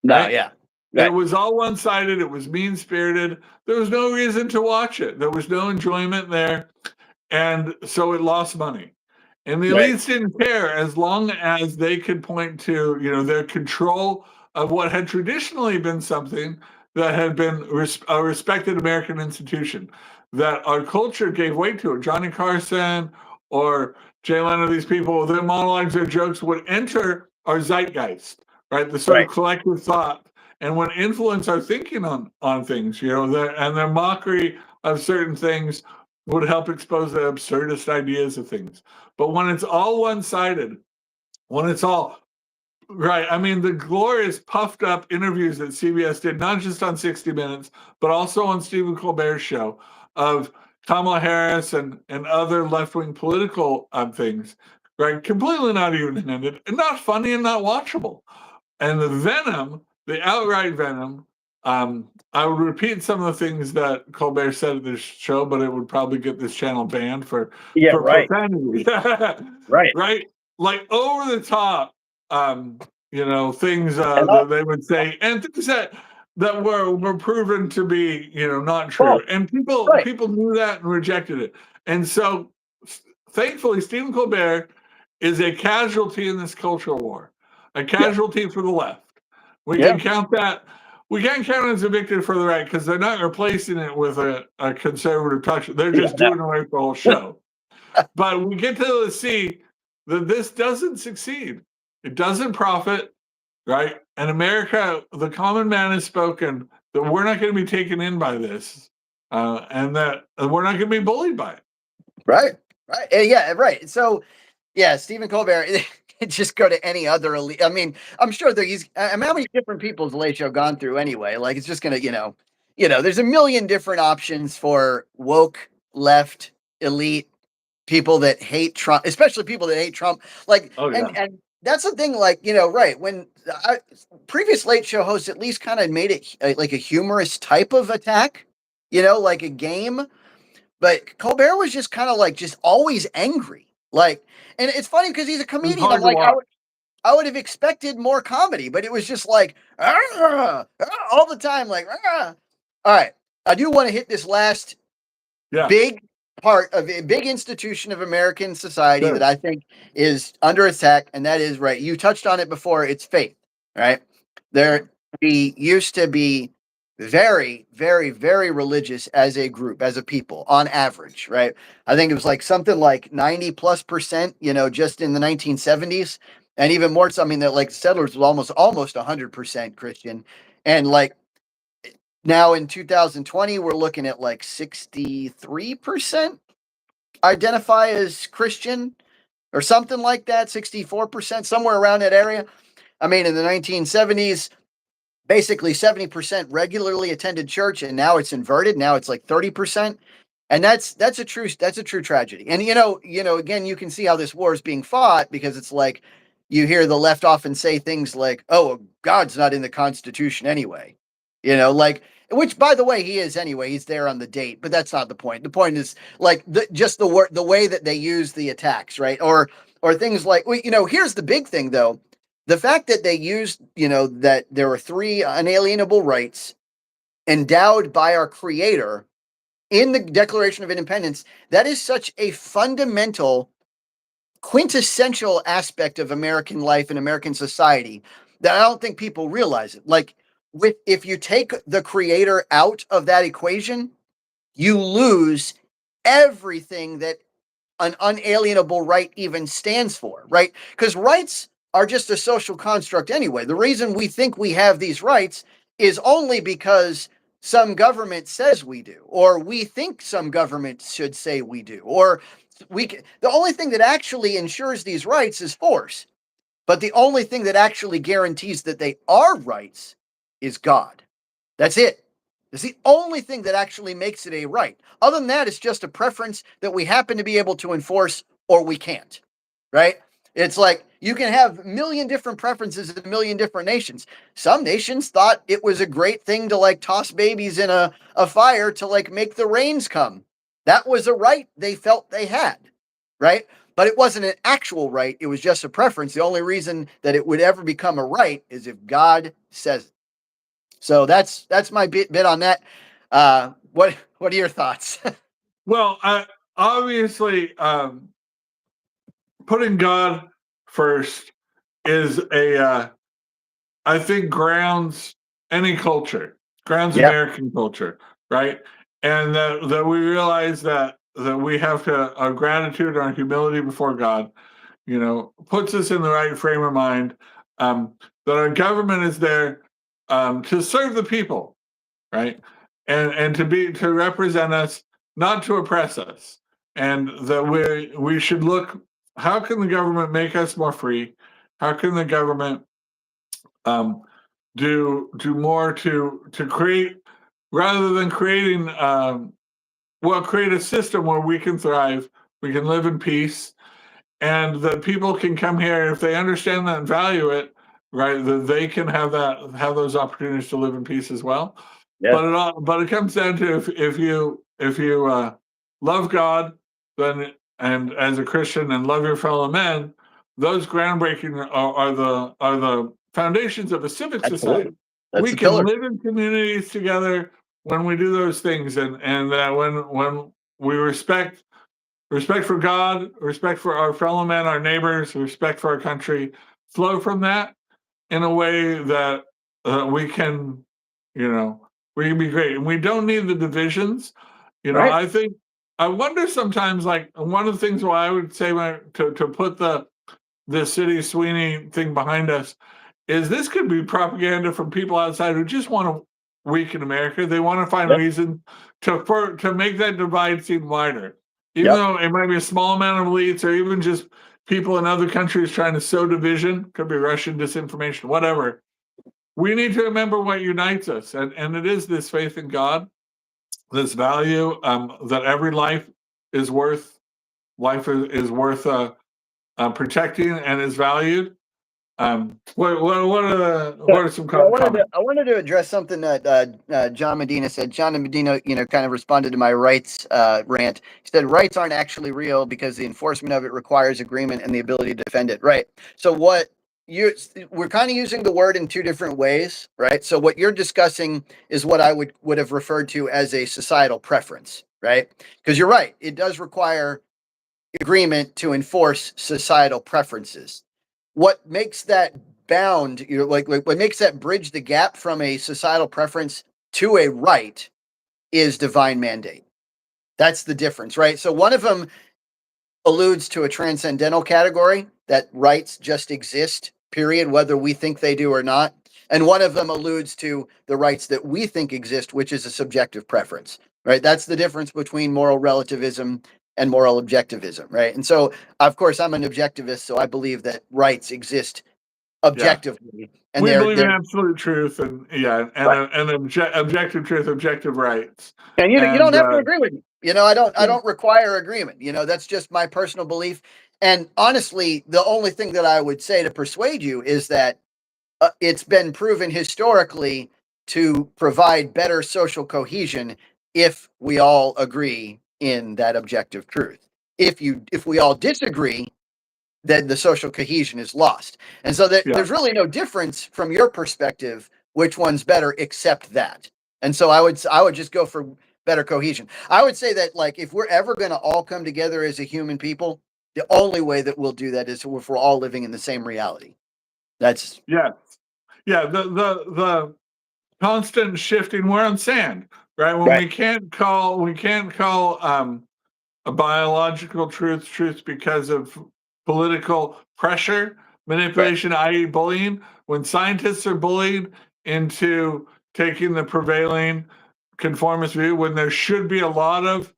Speaker 1: No,
Speaker 2: right?
Speaker 1: yeah.
Speaker 2: It
Speaker 1: Right.
Speaker 2: was all one sided. It was mean spirited. There was no reason to watch it. There was no enjoyment there. And so it lost money. And the
Speaker 1: Right.
Speaker 2: elites didn't care as long as they could point to, their control of what had traditionally been something that had been a respected American institution, that our culture gave weight to it. Johnny Carson or Jay Leno, these people, their monologues, their jokes would enter our zeitgeist, right? The sort of
Speaker 1: Right.
Speaker 2: collective thought and would influence our thinking on things, and their mockery of certain things would help expose the absurdist ideas of things. But when it's all one-sided, when it's all right, I mean, the glorious puffed up interviews that CBS did, not just on 60 Minutes, but also on Stephen Colbert's show of Kamala Harris and other left-wing political things, right? Completely not even intended, and not funny and not watchable. And the venom, the outright venom, I would repeat some of the things that Colbert said at this show, but it would probably get this channel banned for
Speaker 1: Yeah. Right.
Speaker 2: profanity.
Speaker 1: Right.
Speaker 2: Right? Like over the top, things
Speaker 1: And
Speaker 2: that they would say, and things that were proven to be, not
Speaker 1: false.
Speaker 2: true. And people
Speaker 1: Right.
Speaker 2: people knew that and rejected it. And so thankfully, Stephen Colbert is a casualty in this cultural war, a
Speaker 1: Yeah.
Speaker 2: casualty for the left. We
Speaker 1: Yeah.
Speaker 2: can count that. We can't count it as a victory for the right because they're not replacing it with a conservative talk show. They're
Speaker 1: Yeah.
Speaker 2: just
Speaker 1: No.
Speaker 2: doing away with the whole show. But we get to see that this doesn't succeed. It doesn't profit, right? And America, the common man has spoken that we're not going to be taken in by this, and that we're not going to be bullied by it.
Speaker 1: Right. Right. Yeah. Right. So, yeah, Stephen Colbert. Just go to any other elite. I mean, I'm sure he's. I mean, how many different people has the Late Show gone through anyway? Like, it's just gonna, there's a million different options for woke left elite people that hate Trump, especially people that hate Trump. Like,
Speaker 2: Oh yeah.
Speaker 1: and that's the thing. Like, right when previous Late Show hosts at least kind of made it like a humorous type of attack, like a game. But Colbert was just kind of like just always angry. Like, and it's funny because he's a
Speaker 2: It was
Speaker 1: comedian. I'm
Speaker 2: hard to
Speaker 1: like,
Speaker 2: watch.
Speaker 1: I would have expected more comedy, but it was just like all the time, like. All right, I do want to hit this last big part of a big institution of American society that I think is under attack, and that is right. You touched on it before. It's faith, right? We used to be very, very, very religious as a group, as a people, on average, right? I think it was like something like 90+%, just in the 1970s, and even more. So, I mean, that like settlers was almost 100% Christian, and like now in 2020, we're looking at like 63% identify as Christian or something like that, 64%, somewhere around that area. I mean, in the 1970s, basically 70% regularly attended church, and now it's inverted. Now it's like 30%. And that's a true tragedy. And again, you can see how this war is being fought because it's like you hear the left often say things like, "Oh, God's not in the Constitution anyway," like, which by the way he is anyway. He's there on the date, but that's not the point. The point is like the way that they use the attacks, right? Or things like, well, here's the big thing though. The fact that they used, that there were 3 unalienable rights endowed by our creator in the Declaration of Independence, that is such a fundamental, quintessential aspect of American life and American society that I don't think people realize it. Like, if you take the creator out of that equation, you lose everything that an unalienable right even stands for, right? Because rights are just a social construct anyway. The reason we think we have these rights is only because some government says we do, or we think some government should say we do, or the only thing that actually ensures these rights is force. But the only thing that actually guarantees that they are rights is God. That's it. It's the only thing that actually makes it a right. Other than that, it's just a preference that we happen to be able to enforce or we can't, right? It's like you can have a million different preferences in a million different nations. Some nations thought it was a great thing to like toss babies in a fire to like make the rains come. That was a right they felt they had, right? But it wasn't an actual right. It was just a preference. The only reason that it would ever become a right is if God says it. So that's my bit on that. What are your thoughts?
Speaker 2: Well, obviously, putting God first is I think grounds any culture, grounds
Speaker 1: Yeah,
Speaker 2: American culture, right? And that we realize that we have to our gratitude, our humility before God, puts us in the right frame of mind. That our government is there to serve the people, right? And to represent us, not to oppress us. And that we should look, how can the government make us more free? How can the government do more to create, rather than creating create a system where we can thrive, we can live in peace, and that people can come here if they understand that and value it, right? That they can have those opportunities to live in peace as well.
Speaker 1: yeah,
Speaker 2: But it comes down to if you love God, then, and as a Christian, and love your fellow men, those groundbreaking are the foundations of a civic society.
Speaker 1: absolutely. That's
Speaker 2: We
Speaker 1: the
Speaker 2: can
Speaker 1: pillar.
Speaker 2: live in communities together when we do those things, and that when we respect for God, respect for our fellow men, our neighbors, respect for our country, flow from that in a way that we can, we can be great. And we don't need the divisions.
Speaker 1: Right.
Speaker 2: I wonder sometimes, like, one of the things why I would say to put the City Sweeney thing behind us is this could be propaganda from people outside who just want to weaken America. They want to find
Speaker 1: Yep.
Speaker 2: reason to make that divide seem wider, even
Speaker 1: Yep.
Speaker 2: though it might be a small amount of elites or even just people in other countries trying to sow division. Could be Russian disinformation, whatever. We need to remember what unites us, and it is this faith in God, this value that every life is worth protecting and is valued. What are some
Speaker 1: Yeah,
Speaker 2: comments?
Speaker 1: I wanted to address something that John Medina said. John Medina, kind of responded to my rights rant. He said rights aren't actually real because the enforcement of it requires agreement and the ability to defend it. Right. So we're kind of using the word in two different ways, right? So what you're discussing is what I would have referred to as a societal preference, right? Because you're right, it does require agreement to enforce societal preferences. What makes that bound, like what makes that bridge the gap from a societal preference to a right is divine mandate. That's the difference, right? So one of them alludes to a transcendental category that rights just exist, period, whether we think they do or not. And one of them alludes to the rights that we think exist, which is a subjective preference, right? That's the difference between moral relativism and moral objectivism, right? And so, of course, I'm an objectivist, so I believe that rights exist
Speaker 2: Yeah,
Speaker 1: objectively, and
Speaker 2: we believe in
Speaker 1: they're
Speaker 2: absolute truth, and
Speaker 1: right.
Speaker 2: objective truth, objective rights,
Speaker 1: And you don't
Speaker 2: and
Speaker 1: have to agree with me. I
Speaker 2: yeah,
Speaker 1: don't require agreement. That's just my personal belief. And honestly, the only thing that I would say to persuade you is that it's been proven historically to provide better social cohesion if we all agree in that objective truth. If we all disagree, then the social cohesion is lost. And so
Speaker 2: yeah,
Speaker 1: there's really no difference from your perspective which one's better except that. And so I would just go for better cohesion. I would say that, like, if we're ever going to all come together as a human people, the only way that we'll do that is if we're all living in the same reality. That's
Speaker 2: yeah. The constant shifting. We're on sand, right? When
Speaker 1: right.
Speaker 2: we can't call a biological truth because of political pressure, manipulation, i.e., bullying. When scientists are bullied into taking the prevailing conformist view, when there should be a lot of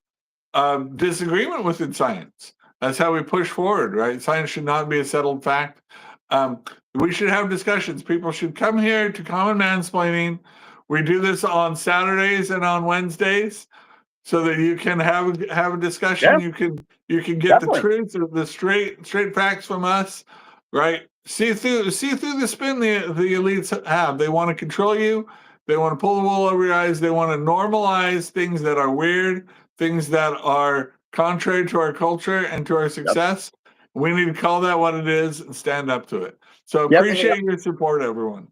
Speaker 2: disagreement within science. That's how we push forward, right? Science should not be a settled fact. We should have discussions. People should come here to Common Mansplaining. We do this on Saturdays and on Wednesdays, so that you can have a discussion.
Speaker 1: Yeah,
Speaker 2: You can get the
Speaker 1: definitely.
Speaker 2: truth, the straight facts from us, right? See through the spin the elites have. They want to control you. They want to pull the wool over your eyes. They want to normalize things that are weird, things that are contrary to our culture and to our success. We need to call that what it is and stand up to it. So
Speaker 1: Yep.
Speaker 2: appreciate your support, everyone.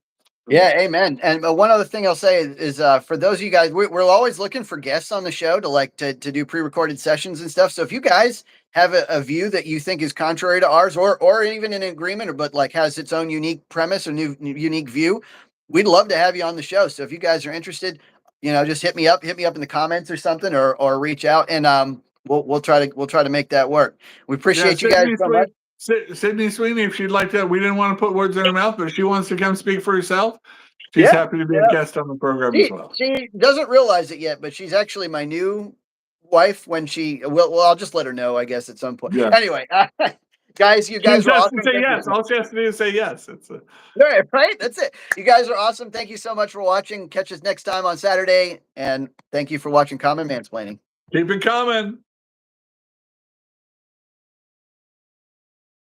Speaker 1: Yeah, amen. And one other thing I'll say is for those of you guys, we're always looking for guests on the show to do pre-recorded sessions and stuff. So if you guys have a view that you think is contrary to ours, or even in agreement, but like has its own unique premise or unique view, we'd love to have you on the show. So if you guys are interested, just hit me up in the comments or something, or reach out, and we'll try to make that work. We appreciate you guys so much.
Speaker 2: Sydney Sweeney, if she'd like to, we didn't want to put words in her mouth, but if she wants to come speak for herself, she's
Speaker 1: Yeah,
Speaker 2: happy to be a guest on the program as well.
Speaker 1: She doesn't realize it yet, but she's actually my new wife. When well, I'll just let her know, I guess, at some point.
Speaker 2: Yeah.
Speaker 1: Anyway, guys, you guys are awesome.
Speaker 2: Say yes. All she has to do is say yes.
Speaker 1: Right. That's it. You guys are awesome. Thank you so much for watching. Catch us next time on Saturday, and thank you for watching Common Mansplaining.
Speaker 2: Keep it coming.